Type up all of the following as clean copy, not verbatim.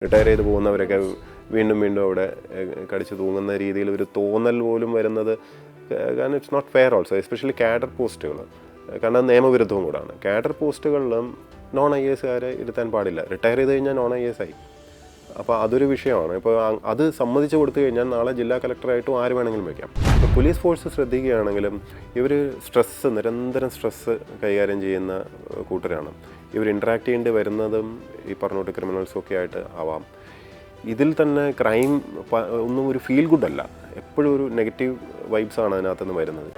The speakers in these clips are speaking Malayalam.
റിട്ടയർ ചെയ്ത് പോകുന്നവരൊക്കെ വീണ്ടും വീണ്ടും അവിടെ കടിച്ചു തൂങ്ങുന്ന രീതിയിൽ ഒരു തോന്നൽ പോലും വരുന്നത്, കാരണം it's not fair also, especially cadre പോസ്റ്റുകൾ. കാരണം നിയമവിരുദ്ധവും കൂടാണ്. കാഡർ പോസ്റ്റുകളിലും നോൺ ഐ എസുകാരെ ഇരുത്താൻ പാടില്ല. റിട്ടയർ ചെയ്ത് കഴിഞ്ഞാൽ നോൺ ഐ എസ് ആയി. അപ്പോൾ അതൊരു വിഷയമാണ്. ഇപ്പോൾ അത് സമ്മതിച്ച് കൊടുത്തു കഴിഞ്ഞാൽ നാളെ ജില്ലാ കളക്ടറായിട്ടും ആര് വേണമെങ്കിലും വയ്ക്കാം. ഇപ്പോൾ പോലീസ് ഫോഴ്സ് ശ്രദ്ധിക്കുകയാണെങ്കിലും ഇവർ നിരന്തരം സ്ട്രെസ്സ് കൈകാര്യം ചെയ്യുന്ന കൂട്ടരാണ്. ഇവർ ഇൻട്രാക്ട് ചെയ്യേണ്ടി വരുന്നതും ഈ പറഞ്ഞോട്ട് ക്രിമിനൽസും ഒക്കെ ആയിട്ട് ആവാം. ഇതിൽ തന്നെ ക്രൈം ഒന്നും ഒരു ഫീൽ ഗുഡല്ല, എപ്പോഴും ഒരു നെഗറ്റീവ് വൈബ്സാണ് അതിനകത്തുനിന്ന് വരുന്നത്.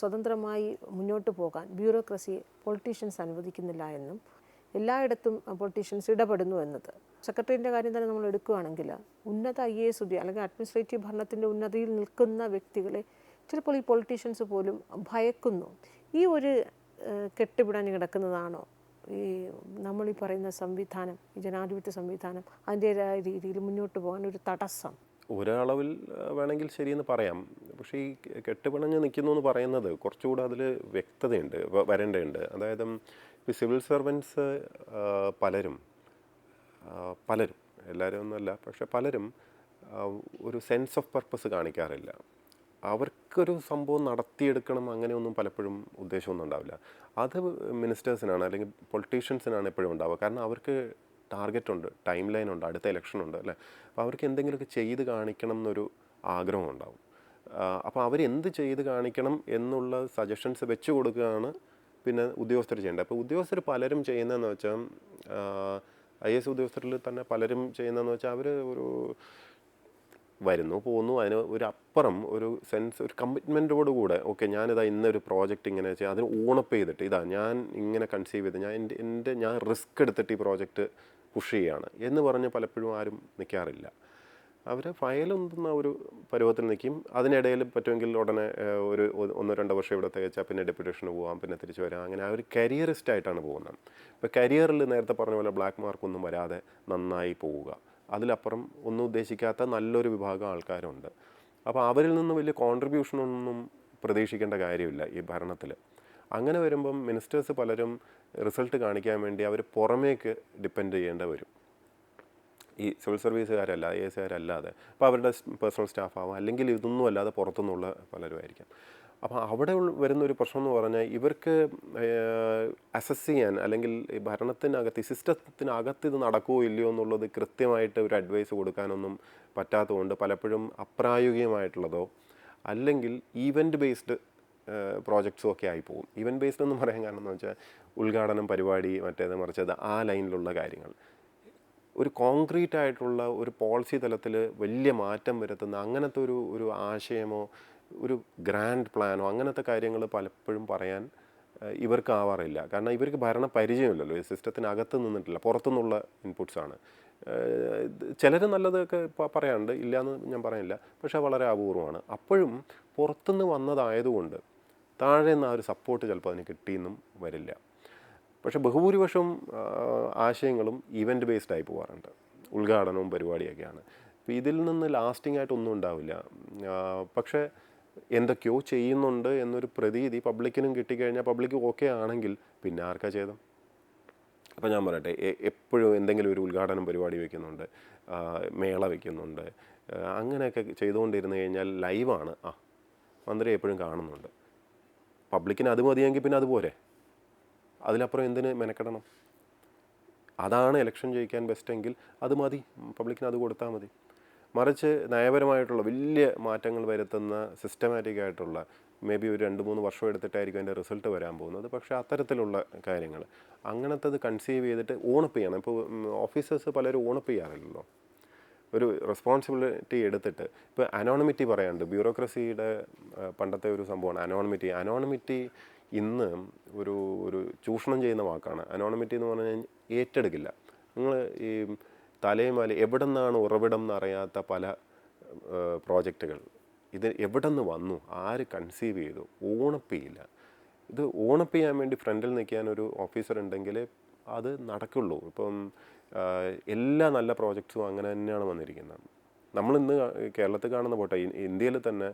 സ്വതന്ത്രമായി മുന്നോട്ട് പോകാൻ ബ്യൂറോക്രസി പൊളിറ്റീഷ്യൻസ് അനുവദിക്കുന്നില്ല എന്നും എല്ലായിടത്തും പൊളിറ്റീഷ്യൻസ് ഇടപെടുന്നു എന്നത്. സെക്രട്ടറിയുടെ കാര്യം തന്നെ നമ്മൾ എടുക്കുകയാണെങ്കിൽ ഉന്നത IAS അല്ലെങ്കിൽ അഡ്മിനിസ്ട്രേറ്റീവ് ഭരണത്തിൻ്റെ ഉന്നതിയിൽ നിൽക്കുന്ന വ്യക്തികളെ ചിലപ്പോൾ ഈ പൊളിറ്റീഷ്യൻസ് പോലും ഭയക്കുന്നു. ഈ ഒരു കെട്ടുപിടഞ്ഞ് കിടക്കുന്നതാണോ ഈ നമ്മളീ പറയുന്ന സംവിധാനം, ഈ ജനാധിപത്യ സംവിധാനം അതിൻ്റേതായ രീതിയിൽ മുന്നോട്ട് പോകാൻ ഒരു തടസ്സം? ഒരളവിൽ വേണമെങ്കിൽ ശരിയെന്ന് പറയാം. പക്ഷേ ഈ കെട്ടുപിണഞ്ഞ് നിൽക്കുന്നു എന്ന് പറയുന്നത് കുറച്ചുകൂടെ അതിൽ വ്യക്തതയുണ്ട്, വരേണ്ടതുണ്ട്. അതായത് ഈ സിവിൽ സർവൻസ് പലരും എല്ലാവരും ഒന്നുമല്ല, പക്ഷെ പലരും ഒരു സെൻസ് ഓഫ് പർപ്പസ് കാണിക്കാറില്ല. അവർക്കൊരു സംഭവം നടത്തിയെടുക്കണം അങ്ങനെയൊന്നും പലപ്പോഴും ഉദ്ദേശമൊന്നും ഉണ്ടാവില്ല. അത് മിനിസ്റ്റേഴ്സിനാണ് അല്ലെങ്കിൽ പൊളിറ്റീഷ്യൻസിനാണ് എപ്പോഴും ഉണ്ടാവുക. കാരണം അവർക്ക് ടാർഗറ്റുണ്ട്, ടൈം ലൈൻ ഉണ്ട്, അടുത്ത ഇലക്ഷനുണ്ട് അല്ലേ. അപ്പോൾ അവർക്ക് എന്തെങ്കിലുമൊക്കെ ചെയ്ത് കാണിക്കണം എന്നൊരു ആഗ്രഹം ഉണ്ടാവും. അപ്പോൾ അവരെന്ത് ചെയ്ത് കാണിക്കണം എന്നുള്ള സജഷൻസ് വെച്ച് കൊടുക്കുകയാണ് പിന്നെ ഉദ്യോഗസ്ഥർ ചെയ്യേണ്ടത്. അപ്പോൾ ഉദ്യോഗസ്ഥർ പലരും ചെയ്യുന്നതെന്ന് വെച്ചാൽ IAS ഉദ്യോഗസ്ഥരിൽ തന്നെ പലരും ചെയ്യുന്നതെന്ന് വെച്ചാൽ അവർ ഒരു വരുന്നു പോകുന്നു, അതിന് ഒരു അപ്പുറം ഒരു സെൻസ്, ഒരു കമ്മിറ്റ്മെൻറ്റോടുകൂടെ ഓക്കെ ഞാനിതാ ഇന്നൊരു പ്രോജക്റ്റ് ഇങ്ങനെ ചെയ്യാം, അതിന് ഓണപ്പ് ചെയ്തിട്ട് ഇതാ ഞാൻ ഇങ്ങനെ കൺസീവ് ചെയ്ത് ഞാൻ റിസ്ക് എടുത്തിട്ട് ഈ പ്രോജക്റ്റ് പുഷ് ചെയ്യുകയാണ് എന്ന് പറഞ്ഞ് പലപ്പോഴും ആരും നിൽക്കാറില്ല. അവർ ഫയലൊന്നുന്ന ഒരു പരുവത്തിൽ നിൽക്കും. അതിനിടയിൽ പറ്റുമെങ്കിൽ ഉടനെ ഒരു 1-2 വർഷം ഇവിടെ തികച്ചാൽ പിന്നെ ഡെപ്യൂട്ടേഷന് പോകാം, പിന്നെ തിരിച്ചു വരാം. അങ്ങനെ അവർ കരിയറിസ്റ്റായിട്ടാണ് പോകുന്നത്. ഇപ്പോൾ കരിയറിൽ നേരത്തെ പറഞ്ഞ പോലെ ബ്ലാക്ക് മാർക്കൊന്നും വരാതെ നന്നായി പോവുക, അതിലപ്പുറം ഒന്നും ഉദ്ദേശിക്കാത്ത നല്ലൊരു വിഭാഗം ആൾക്കാരുണ്ട്. അപ്പോൾ അവരിൽ നിന്ന് വലിയ കോൺട്രിബ്യൂഷനൊന്നും പ്രതീക്ഷിക്കേണ്ട കാര്യമില്ല ഈ ഭരണത്തിൽ. അങ്ങനെ വരുമ്പം മിനിസ്റ്റേഴ്സ് പലരും റിസൾട്ട് കാണിക്കാൻ വേണ്ടി അവർ പുറമേക്ക് ഡിപ്പെൻഡ് ചെയ്യേണ്ടി വരും, ഈ സിവിൽ സർവീസുകാരല്ല IASകാരല്ലാതെ. അപ്പോൾ അവരുടെ പേഴ്സണൽ സ്റ്റാഫാവാം, അല്ലെങ്കിൽ ഇതൊന്നും അല്ലാതെ പുറത്തുനിന്നുള്ള പലരും ആയിരിക്കാം. അപ്പോൾ അവിടെ വരുന്നൊരു പ്രശ്നം എന്ന് പറഞ്ഞാൽ ഇവർക്ക് അസസ് ചെയ്യാൻ, അല്ലെങ്കിൽ ഈ ഭരണത്തിനകത്ത് ഈ സിസ്റ്റത്തിനകത്ത് ഇത് നടക്കുമോ ഇല്ലയോ എന്നുള്ളത് കൃത്യമായിട്ട് ഒരു അഡ്വൈസ് കൊടുക്കാനൊന്നും പറ്റാത്തതുകൊണ്ട് പലപ്പോഴും അപ്രായോഗികമായിട്ടുള്ളതോ അല്ലെങ്കിൽ ഈവൻറ്റ് ബേസ്ഡ് പ്രോജക്ട്സും ഒക്കെ ആയിപ്പോകും. ഈവൻറ്റ് ബേസ്ഡ് എന്ന് പറയാൻ കാരണം എന്ന് വെച്ചാൽ ഉദ്ഘാടനം, പരിപാടി, മറ്റേത് മറിച്ചത്, ആ ലൈനിലുള്ള കാര്യങ്ങൾ. ഒരു കോൺക്രീറ്റ് ആയിട്ടുള്ള ഒരു പോളിസി തലത്തിൽ വലിയ മാറ്റം വരുത്തുന്ന അങ്ങനത്തെ ഒരു ആശയമോ ഒരു ഗ്രാൻഡ് പ്ലാനോ അങ്ങനത്തെ കാര്യങ്ങൾ പലപ്പോഴും പറയാൻ ഇവർക്കാവാറില്ല. കാരണം ഇവർക്ക് ഭരണ പരിചയമില്ലല്ലോ, ഈ സിസ്റ്റത്തിനകത്ത് നിന്നിട്ടില്ല, പുറത്തുനിന്നുള്ള ഇൻപുട്സാണ്. ചിലർ നല്ലതൊക്കെ പറയാറുണ്ട്, ഇല്ലയെന്ന് ഞാൻ പറയില്ല, പക്ഷേ വളരെ അപൂർവമാണ്. അപ്പോഴും പുറത്തുനിന്ന് വന്നതായതുകൊണ്ട് താഴെ നിന്ന് ആ ഒരു സപ്പോർട്ട് ചിലപ്പോൾ അതിന് കിട്ടിയെന്നും വരില്ല. പക്ഷേ ബഹുഭൂരിപക്ഷം ആശയങ്ങളും ഈവൻറ്റ് ബേസ്ഡ് ആയി പോകാറുണ്ട്, ഉദ്ഘാടനവും പരിപാടിയൊക്കെയാണ്. അപ്പോൾ ഇതിൽ നിന്ന് ലാസ്റ്റിംഗ് ആയിട്ടൊന്നും ഉണ്ടാവില്ല. പക്ഷേ എന്തൊക്കെയോ ചെയ്യുന്നുണ്ട് എന്നൊരു പ്രതീതി പബ്ലിക്കിനും കിട്ടിക്കഴിഞ്ഞാൽ പബ്ലിക്ക് ഓക്കെ ആണെങ്കിൽ പിന്നെ ആർക്കാ ചെയ്തം. അപ്പോൾ ഞാൻ പറയട്ടെ, എപ്പോഴും എന്തെങ്കിലും ഒരു ഉദ്ഘാടനം പരിപാടി വയ്ക്കുന്നുണ്ട്, മേള വയ്ക്കുന്നുണ്ട്, അങ്ങനെയൊക്കെ ചെയ്തുകൊണ്ടിരുന്നു കഴിഞ്ഞാൽ ലൈവാണ്, മന്ത്രി എപ്പോഴും കാണുന്നുണ്ട്, പബ്ലിക്കിന് അത് മതിയെങ്കിൽ പിന്നെ അതുപോലെ, അതിലപ്പുറം എന്തിന് മെനക്കെടണം? അതാണ് ഇലക്ഷൻ ജയിക്കാൻ ബെസ്റ്റെങ്കിൽ അത് മതി, പബ്ലിക്കിന് അത് കൊടുത്താൽ മതി. മറിച്ച് നയപരമായിട്ടുള്ള വലിയ മാറ്റങ്ങൾ വരുത്തുന്ന സിസ്റ്റമാറ്റിക് ആയിട്ടുള്ള മേ ബി ഒരു 2-3 വർഷം എടുത്തിട്ടായിരിക്കും അതിൻ്റെ റിസൾട്ട് വരാൻ പോകുന്നത്. പക്ഷേ അത്തരത്തിലുള്ള കാര്യങ്ങൾ അങ്ങനത്തത് കൺസീവ് ചെയ്തിട്ട് ഓണപ്പ് ചെയ്യണം. ഇപ്പോൾ ഓഫീസേഴ്സ് പലരും ഓണപ്പ് ചെയ്യാറില്ലല്ലോ, ഒരു റെസ്പോൺസിബിലിറ്റി എടുത്തിട്ട്. ഇപ്പോൾ അനോണിമിറ്റി പറയാനുണ്ട്, ബ്യൂറോക്രസിയുടെ പണ്ടത്തെ ഒരു സംഭവമാണ് അനോണിമിറ്റി. ഇന്ന് ഒരു ചൂഷണം ചെയ്യുന്ന വാക്കാണ് അനോണിമിറ്റി എന്ന് പറഞ്ഞു കഴിഞ്ഞാൽ. ഏറ്റെടുക്കില്ല. നിങ്ങൾ ഈ തലയും മല എവിടെ നിന്നാണ് ഉറവിടം എന്നറിയാത്ത പല പ്രോജക്റ്റുകൾ ഇത് എവിടെ നിന്ന് വന്നു, ആര് കൺസീവ് ചെയ്തു, ഓണപ്പ് ചെയ്യില്ല. ഇത് ഓണപ്പ് ചെയ്യാൻ വേണ്ടി ഫ്രണ്ടിൽ നിൽക്കാൻ ഒരു ഓഫീസർ ഉണ്ടെങ്കിൽ അത് നടക്കുള്ളൂ. ഇപ്പം എല്ലാ നല്ല പ്രോജക്ട്സും അങ്ങനെ തന്നെയാണ് വന്നിരിക്കുന്നത്. നമ്മളിന്ന് കേരളത്തിൽ കാണുന്ന പോട്ടെ, ഇന്ത്യയിൽ തന്നെ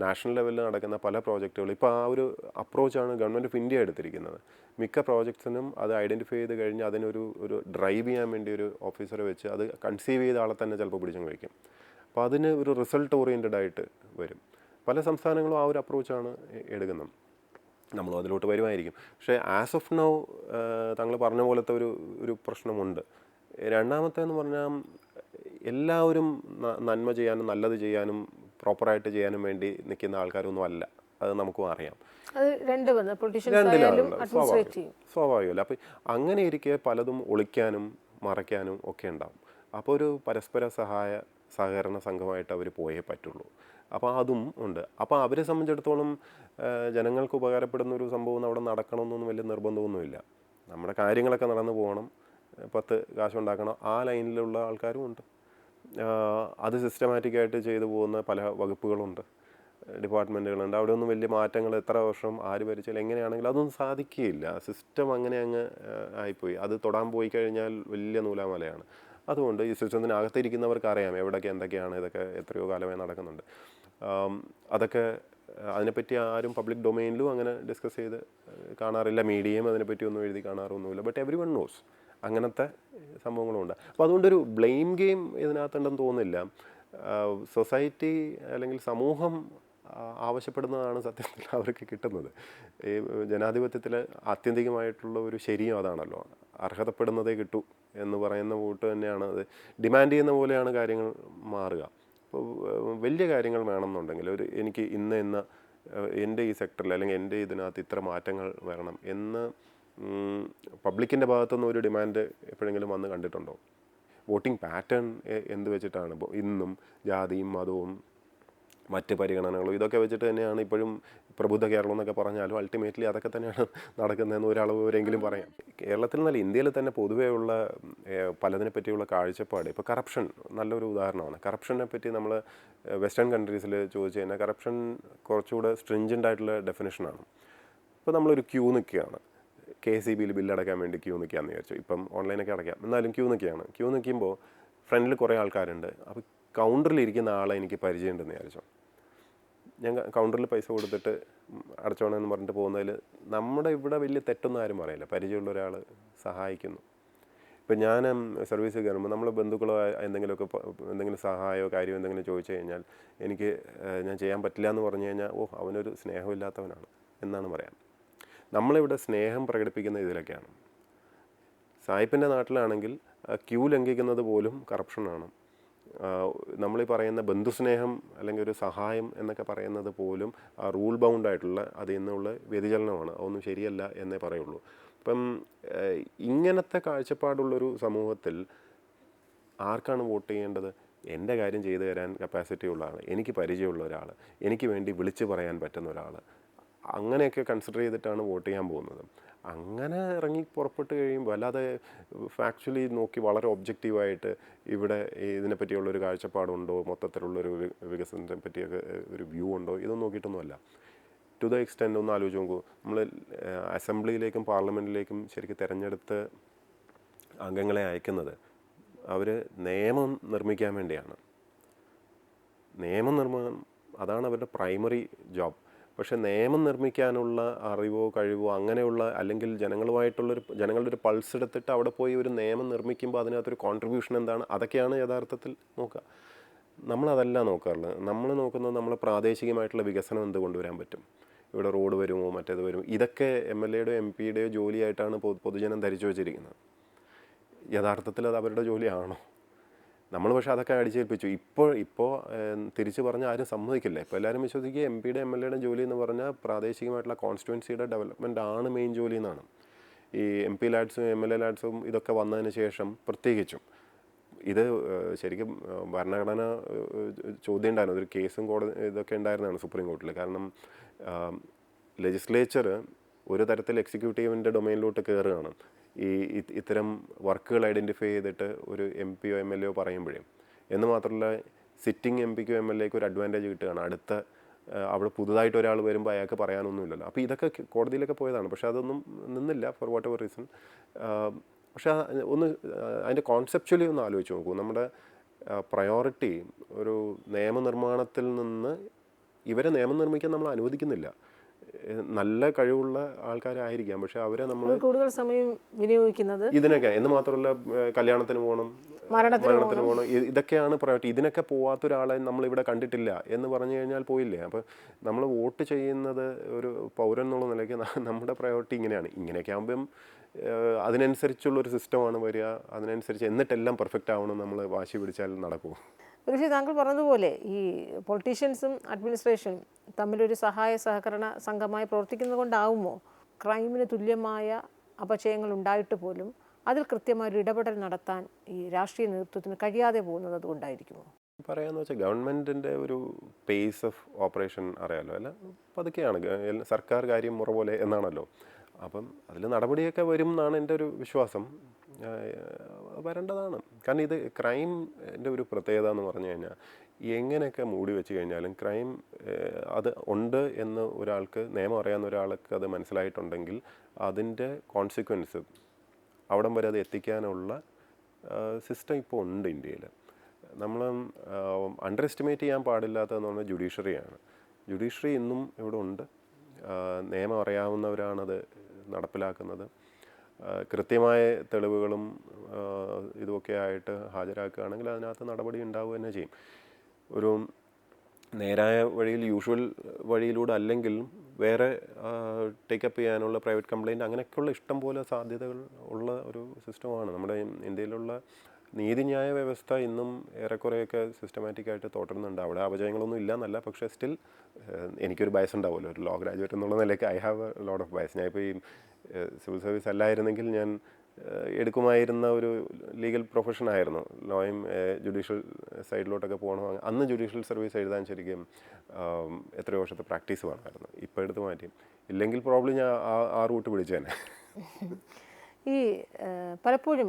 നാഷണൽ ലെവലിൽ നടക്കുന്ന പല പ്രോജക്റ്റുകൾ ഇപ്പോൾ ആ ഒരു അപ്രോച്ചാണ് ഗവൺമെൻറ് ഓഫ് ഇന്ത്യ എടുത്തിരിക്കുന്നത്. മിക്ക പ്രോജക്ട്സിനും അത് ഐഡൻറ്റിഫൈ ചെയ്ത് കഴിഞ്ഞ് ഒരു ഡ്രൈവ് ചെയ്യാൻ വേണ്ടി ഒരു ഓഫീസറെ വെച്ച് അത് കൺസീവ് ചെയ്ത ആളെ തന്നെ ചിലപ്പോൾ പിടിച്ചങ്ങ് വയ്ക്കും. അപ്പോൾ അതിന് ഒരു റിസൾട്ട് ഓറിയൻറ്റഡ് ആയിട്ട് വരും. പല സംസ്ഥാനങ്ങളും ആ ഒരു അപ്രോച്ചാണ് എടുക്കുന്നത്. നമ്മളും അതിലോട്ട് വരുമായിരിക്കും. പക്ഷേ ആസ് ഓഫ് നൗ താങ്കൾ പറഞ്ഞ പോലത്തെ ഒരു പ്രശ്നമുണ്ട്. രണ്ടാമത്തേന്ന് പറഞ്ഞാൽ എല്ലാവരും നന്മ ചെയ്യാനും നല്ലത് ചെയ്യാനും പ്രോപ്പറായിട്ട് ചെയ്യാനും വേണ്ടി നിൽക്കുന്ന ആൾക്കാരൊന്നും അല്ല. അത് നമുക്കും അറിയാം. അത് രണ്ടിലാണ് സ്വാഭാവികമല്ല. അപ്പം അങ്ങനെ ഇരിക്കെ പലതും ഒളിക്കാനും മറയ്ക്കാനും ഒക്കെ ഉണ്ടാവും. അപ്പോൾ ഒരു പരസ്പര സഹകരണ സംഘമായിട്ട് അവർ പോയേ പറ്റുള്ളൂ. അപ്പോൾ അതും ഉണ്ട്. അപ്പോൾ അവരെ സംബന്ധിച്ചിടത്തോളം ജനങ്ങൾക്ക് ഉപകാരപ്പെടുന്ന ഒരു സംഭവം അവിടെ നടക്കണമെന്നൊന്നും വലിയ നിർബന്ധമൊന്നുമില്ല. നമ്മുടെ കാര്യങ്ങളൊക്കെ നടന്നു പോകണം, 10 കാശുണ്ടാക്കണം, ആ ലൈനിലുള്ള ആൾക്കാരും ഉണ്ട്. അത് സിസ്റ്റമാറ്റിക്കായിട്ട് ചെയ്തു പോകുന്ന പല വകുപ്പുകളുണ്ട്, ഡിപ്പാർട്ട്മെൻറ്റുകളുണ്ട്. അവിടെ ഒന്നും വലിയ മാറ്റങ്ങൾ എത്ര വർഷം ആര് ഭരിച്ചാലും എങ്ങനെയാണെങ്കിലും അതൊന്നും സാധിക്കുകയില്ല. സിസ്റ്റം അങ്ങനെ അങ്ങ് ആയിപ്പോയി. അത് തൊടാൻ പോയി കഴിഞ്ഞാൽ വലിയ നൂലാമലയാണ്. അതുകൊണ്ട് ഈ സിസ്റ്റത്തിനകത്തിരിക്കുന്നവർക്ക് അറിയാം എവിടെയൊക്കെ എന്തൊക്കെയാണ്, ഇതൊക്കെ എത്രയോ കാലമായി നടക്കുന്നുണ്ട്. അതൊക്കെ അതിനെപ്പറ്റി ആരും പബ്ലിക് ഡൊമെയിനിലും അങ്ങനെ ഡിസ്കസ് ചെയ്ത് കാണാറില്ല. മീഡിയയും അതിനെപ്പറ്റി ഒന്നും എഴുതി കാണാറൊന്നുമില്ല. ബട്ട് എവരി വൺ നോസ് അങ്ങനത്തെ സംഭവങ്ങളുണ്ട്. അപ്പോൾ അതുകൊണ്ടൊരു ബ്ലെയിം ഗെയിം ഇതിനകത്തുണ്ടെന്ന് തോന്നുന്നില്ല. സൊസൈറ്റി അല്ലെങ്കിൽ സമൂഹം ആവശ്യപ്പെടുന്നതാണ് സത്യത്തിൽ അവർക്ക് കിട്ടുന്നത്. ഈ ജനാധിപത്യത്തിൽ ആത്യന്തികമായിട്ടുള്ള ഒരു ശരിയും അതാണല്ലോ, അർഹതപ്പെടുന്നതേ കിട്ടൂ എന്ന് പറയുന്ന കൂട്ട് തന്നെയാണ്. അത് ഡിമാൻഡ് ചെയ്യുന്ന പോലെയാണ് കാര്യങ്ങൾ മാറുക. അപ്പോൾ വലിയ കാര്യങ്ങൾ വേണമെന്നുണ്ടെങ്കിൽ എനിക്ക് ഇന്ന് എൻ്റെ ഈ സെക്ടറിൽ അല്ലെങ്കിൽ എൻ്റെ ഇതിനകത്ത് ഇത്ര മാറ്റങ്ങൾ വരണം എന്ന് പബ്ലിക്കിൻ്റെ ഭാഗത്തുനിന്ന് ഒരു ഡിമാൻഡ് എപ്പോഴെങ്കിലും വന്ന് കണ്ടിട്ടുണ്ടോ? വോട്ടിംഗ് പാറ്റേൺ എന്ത് വെച്ചിട്ടാണ് ഇപ്പോൾ ഇന്നും ജാതിയും മതവും മറ്റ് പരിഗണനകളും ഇതൊക്കെ വെച്ചിട്ട് തന്നെയാണ് ഇപ്പോഴും പ്രബുദ്ധ കേരളം എന്നൊക്കെ പറഞ്ഞാലും അൾട്ടിമേറ്റ്ലി അതൊക്കെ തന്നെയാണ് നടക്കുന്നതെന്ന് ഒരളവ് വരെയെങ്കിലും പറയാം. കേരളത്തിൽ നിന്നല്ല, ഇന്ത്യയിൽ തന്നെ പൊതുവെയുള്ള പലതിനെ പറ്റിയുള്ള കാഴ്ചപ്പാട്, ഇപ്പോൾ കറപ്ഷൻ നല്ലൊരു ഉദാഹരണമാണ്. കറപ്ഷനെ പറ്റി നമ്മൾ വെസ്റ്റേൺ കൺട്രീസിൽ ചോദിച്ചു കഴിഞ്ഞാൽ കറപ്ഷൻ കുറച്ചുകൂടെ സ്ട്രിഞ്ചൻ്റ് ആയിട്ടുള്ള ഡെഫിനേഷനാണ്. ഇപ്പോൾ നമ്മളൊരു ക്യൂ നിൽക്കുകയാണ്, KCBയിൽ ബില്ലടയ്ക്കാൻ വേണ്ടി ക്യൂ നിൽക്കുകയെന്ന് വിചാരിച്ചു. ഇപ്പം ഓൺലൈനൊക്കെ അടയ്ക്കാം, എന്നാലും ക്യൂ നിൽക്കുകയാണ്. ക്യൂ നിൽക്കുമ്പോൾ ഫ്രണ്ടിൽ കുറേ ആൾക്കാരുണ്ട്. അപ്പോൾ കൗണ്ടറിലിരിക്കുന്ന ആളെ എനിക്ക് പരിചയമുണ്ടെന്ന് വിചാരിച്ചു. ഞാൻ കൗണ്ടറിൽ പൈസ കൊടുത്തിട്ട് അടച്ചോണമെന്ന് പറഞ്ഞിട്ട് പോകുന്നതിൽ നമ്മുടെ ഇവിടെ വലിയ തെറ്റൊന്നും ആരും പറയില്ല. പരിചയമുള്ള ഒരാൾ സഹായിക്കുന്നു. ഇപ്പം ഞാൻ സർവീസ് കയറുമ്പോൾ നമ്മളെ ബന്ധുക്കളോ എന്തെങ്കിലും സഹായമോ കാര്യമോ എന്തെങ്കിലും ചോദിച്ചു കഴിഞ്ഞാൽ ഞാൻ ചെയ്യാൻ പറ്റില്ല എന്ന് പറഞ്ഞു കഴിഞ്ഞാൽ അവനൊരു സ്നേഹമില്ലാത്തവനാണ് എന്നാണ് പറയാൻ. നമ്മളിവിടെ സ്നേഹം പ്രകടിപ്പിക്കുന്ന ഇതിലൊക്കെയാണ്. സായിപ്പിൻ്റെ നാട്ടിലാണെങ്കിൽ ക്യൂ ലംഘിക്കുന്നത് പോലും കറപ്ഷനാണ്. നമ്മളീ പറയുന്ന ബന്ധുസ്നേഹം അല്ലെങ്കിൽ ഒരു സഹായം എന്നൊക്കെ പറയുന്നത് പോലും റൂൾ ബൗണ്ടായിട്ടുള്ള അതിൽ നിന്നുള്ള വ്യതിചലനമാണ്. അതൊന്നും ശരിയല്ല എന്നേ പറയുള്ളൂ. അപ്പം ഇങ്ങനത്തെ കാഴ്ചപ്പാടുള്ളൊരു സമൂഹത്തിൽ ആർക്കാണ് വോട്ട് ചെയ്യേണ്ടത്? എൻ്റെ കാര്യം ചെയ്തു തരാൻ കപ്പാസിറ്റി ഉള്ള ആൾ, എനിക്ക് പരിചയമുള്ള ഒരാൾ, എനിക്ക് വേണ്ടി വിളിച്ചു പറയാൻ പറ്റുന്ന ഒരാൾ, അങ്ങനെയൊക്കെ കൺസിഡർ ചെയ്തിട്ടാണ് വോട്ട് ചെയ്യാൻ പോകുന്നത്. അങ്ങനെ ഇറങ്ങി പുറപ്പെട്ട് കഴിയുമ്പോൾ അല്ലാതെ ഫാക്ച്വലി നോക്കി വളരെ ഒബ്ജക്റ്റീവായിട്ട് ഇവിടെ ഇതിനെപ്പറ്റിയുള്ളൊരു കാഴ്ചപ്പാടുണ്ടോ, മൊത്തത്തിലുള്ളൊരു വികസനത്തെ പറ്റിയൊക്കെ ഒരു വ്യൂ ഉണ്ടോ, ഇതൊന്നും നോക്കിയിട്ടൊന്നുമല്ല. ടു ദ എക്സ്റ്റെൻറ്റ് ഒന്ന് ആലോചിച്ച് നോക്കൂ, നമ്മൾ അസംബ്ലിയിലേക്കും പാർലമെൻറ്റിലേക്കും ശരിക്കും തിരഞ്ഞെടുത്ത് അംഗങ്ങളെ അയക്കുന്നത് അവർ നിയമം നിർമ്മിക്കാൻ വേണ്ടിയാണ്. നിയമനിർമ്മാണം അതാണ് അവരുടെ പ്രൈമറി ജോബ്. പക്ഷേ നിയമം നിർമ്മിക്കാനുള്ള അറിവോ കഴിവോ അങ്ങനെയുള്ള അല്ലെങ്കിൽ ജനങ്ങളുടെ ഒരു പൾസ് എടുത്തിട്ട് അവിടെ പോയി ഒരു നിയമം നിർമ്മിക്കുമ്പോൾ അതിനകത്തൊരു കോൺട്രിബ്യൂഷൻ എന്താണ്, അതൊക്കെയാണ് യഥാർത്ഥത്തിൽ നോക്കുക. നമ്മളതല്ല നോക്കാറുള്ളത്. നമ്മൾ നോക്കുന്നത് നമ്മളെ പ്രാദേശികമായിട്ടുള്ള വികസനം എന്ത് കൊണ്ടുവരാൻ പറ്റും, ഇവിടെ റോഡ് വരുമോ മറ്റേത് വരുമോ, ഇതൊക്കെ MLAയുടെയോ MP യുടെയോ ജോലിയായിട്ടാണ് പൊതുജനം ധരിച്ചു വച്ചിരിക്കുന്നത്. യഥാർത്ഥത്തിൽ അത് അവരുടെ ജോലിയാണോ? നമ്മൾ പക്ഷേ അതൊക്കെ അടിച്ചേൽപ്പിച്ചു. ഇപ്പോൾ തിരിച്ച് പറഞ്ഞാൽ ആരും സമ്മതിക്കില്ല. ഇപ്പോൾ എല്ലാവരും വിശ്വസിക്കുക MP യുടെയും MLAയുടെയും ജോലി എന്ന് പറഞ്ഞാൽ പ്രാദേശികമായിട്ടുള്ള കോൺസ്റ്റിറ്റ്യുവൻസിയുടെ ഡെവലപ്മെൻ്റ് ആണ് മെയിൻ ജോലി എന്നാണ്. ഈ MP ലാഡ്സും MLA ലാഡ്സും ഇതൊക്കെ വന്നതിന് ശേഷം പ്രത്യേകിച്ചും ഇത് ശരിക്കും ഭരണഘടന ചോദ്യം ഉണ്ടായിരുന്നു. ഒരു കേസും ഇതൊക്കെ ഉണ്ടായിരുന്നതാണ് സുപ്രീം കോർട്ടിൽ. കാരണം ലെജിസ്ലേച്ചർ ഒരു തരത്തിൽ എക്സിക്യൂട്ടീവിൻ്റെ ഡൊമൈനിലോട്ട് കയറുകയാണ്. ഇത്തരം വർക്കുകൾ ഐഡൻറ്റിഫൈ ചെയ്തിട്ട് ഒരു MP യോ MLA യോ പറയുമ്പോഴേ, എന്ന് മാത്രമല്ല സിറ്റിംഗ് MPക്കോ MLAക്കോ ഒരു അഡ്വാൻറ്റേജ് കിട്ടുകയാണ്. അവിടെ പുതുതായിട്ട് ഒരാൾ വരുമ്പോൾ അയാൾക്ക് പറയാനൊന്നുമില്ലല്ലോ. അപ്പോൾ ഇതൊക്കെ കോടതിയിലൊക്കെ പോയതാണ്. പക്ഷേ അതൊന്നും നിന്നില്ല ഫോർ വാട്ട് എവർ റീസൺ. പക്ഷേ അതിൻ്റെ കോൺസെപ്ച്വലി ഒന്ന് ആലോചിച്ച് നോക്കൂ. നമ്മുടെ പ്രയോറിറ്റി ഒരു നിയമനിർമ്മാണത്തിൽ നിന്ന് ഇവരെ നിയമം നിർമ്മിക്കാൻ നമ്മൾ അനുവദിക്കുന്നില്ല. നല്ല കഴിവുള്ള ആൾക്കാരായിരിക്കാം, പക്ഷെ അവരെ നമ്മൾ കൂടുതൽ സമയം വിനിയോഗിക്കുന്നത് ഇതിനൊക്കെ എന്ന് മാത്രമല്ല, കല്യാണത്തിന് പോകണം, മരണത്തിന് പോകണം, ഇതൊക്കെയാണ് പ്രയോറിറ്റി. ഇതിനൊക്കെ പോവാത്ത ഒരാളെ നമ്മളിവിടെ കണ്ടിട്ടില്ല എന്ന് പറഞ്ഞു കഴിഞ്ഞാൽ പോയില്ലേ. അപ്പോൾ നമ്മൾ വോട്ട് ചെയ്യുന്നത് ഒരു പൗരൻ എന്നുള്ള നിലയ്ക്ക് നമ്മുടെ പ്രയോറിറ്റി ഇങ്ങനെയൊക്കെ ആകുമ്പം അതിനനുസരിച്ചുള്ളൊരു സിസ്റ്റമാണ് വരിക. അതിനനുസരിച്ച് എന്നിട്ടെല്ലാം പെർഫെക്റ്റ് ആവണം നമ്മൾ വാശി പിടിച്ചാൽ നടക്കുമോ? പക്ഷേ താങ്കൾ പറഞ്ഞതുപോലെ ഈ പൊളിറ്റീഷ്യൻസും അഡ്മിനിസ്ട്രേഷനും തമ്മിലൊരു സഹായ സഹകരണ സംഘമായി പ്രവർത്തിക്കുന്നത് കൊണ്ടാവുമോ ക്രൈമിന് തുല്യമായ അപചയങ്ങൾ ഉണ്ടായിട്ട് പോലും അതിൽ കൃത്യമായൊരു ഇടപെടൽ നടത്താൻ ഈ രാഷ്ട്രീയ നേതൃത്വത്തിന് കഴിയാതെ പോകുന്നത് അതുകൊണ്ടായിരിക്കുമോ? പറയാന്ന് വെച്ചാൽ ഗവൺമെൻറ്റിൻ്റെ ഒരു പേസ് ഓഫ് ഓപ്പറേഷൻ അറിയാമല്ലോ, അല്ല പതുക്കെയാണ് സർക്കാർ കാര്യം മുറ പോലെ എന്നാണല്ലോ. അപ്പം അതിൽ നടപടിയൊക്കെ വരും എന്നാണ് എൻ്റെ ഒരു വിശ്വാസം. വരേണ്ടതാണ്. കാരണം ഇത് ക്രൈമിൻ്റെ ഒരു പ്രത്യേകത എന്ന് പറഞ്ഞു കഴിഞ്ഞാൽ എങ്ങനെയൊക്കെ മൂടി വെച്ച് കഴിഞ്ഞാലും ക്രൈം അത് ഉണ്ട് എന്ന് ഒരാൾക്ക്, നിയമം അറിയാവുന്ന ഒരാൾക്ക് അത് മനസ്സിലായിട്ടുണ്ടെങ്കിൽ അതിൻ്റെ കോൺസിക്വൻസ് അവിടം വരെ അത് എത്തിക്കാനുള്ള സിസ്റ്റം ഇപ്പോൾ ഉണ്ട് ഇന്ത്യയിൽ. നമ്മൾ അണ്ടർ എസ്റ്റിമേറ്റ് ചെയ്യാൻ പാടില്ലാത്തതെന്ന് പറഞ്ഞാൽ ജുഡീഷ്യറിയാണ്. ജുഡീഷ്യറി ഇന്നും ഇവിടെ ഉണ്ട്. നിയമം അറിയാവുന്നവരാണത് നടപ്പിലാക്കുന്നത്. കൃത്യമായ തെളിവുകളും ഇതുമൊക്കെ ആയിട്ട് ഹാജരാക്കുകയാണെങ്കിൽ അതിനകത്ത് നടപടി ഉണ്ടാവുക തന്നെ ചെയ്യും. ഒരു നേരായ വഴിയിൽ, യൂഷ്വൽ വഴിയിലൂടെ അല്ലെങ്കിൽ വേറെ ടേക്കപ്പ് ചെയ്യാനുള്ള പ്രൈവറ്റ് കംപ്ലയിൻറ്റ്, അങ്ങനെയൊക്കെയുള്ള ഇഷ്ടം പോലെ സാധ്യതകൾ ഉള്ള ഒരു സിസ്റ്റമാണ് നമ്മുടെ ഇന്ത്യയിലുള്ള നീതിന്യായ വ്യവസ്ഥ. ഇന്നും ഏറെക്കുറെയൊക്കെ സിസ്റ്റമാറ്റിക്കായിട്ട് തുടരുന്നുണ്ട്. അവിടെ അപജയങ്ങളൊന്നും ഇല്ല എന്നല്ല, പക്ഷേ സ്റ്റിൽ എനിക്കൊരു ബയസ് ഉണ്ടാവുമല്ലോ ഒരു ലോ ഗ്രാജുവേറ്റ് എന്നുള്ള നിലയ്ക്ക്. I have a lot of bias. ഞാൻ ഇപ്പോൾ ഈ സിവിൽ സർവീസ് അല്ലായിരുന്നെങ്കിൽ ഞാൻ എടുക്കുമായിരുന്ന ഒരു ലീഗൽ പ്രൊഫഷൻ ആയിരുന്നു. ലോയും ജുഡീഷ്യൽ സൈഡിലോട്ടൊക്കെ പോകണം. അന്ന് ജുഡീഷ്യൽ സർവീസ് എഴുതാൻ ശരിക്കും എത്രയോ വർഷത്തെ പ്രാക്ടീസ് വേണമായിരുന്നു. ഇപ്പോൾ എടുത്ത് മാറ്റി. ഇല്ലെങ്കിൽ പ്രോബ്ലം ഞാൻ ആ റൂട്ട് പിടിച്ചേനെ. ഈ പലപ്പോഴും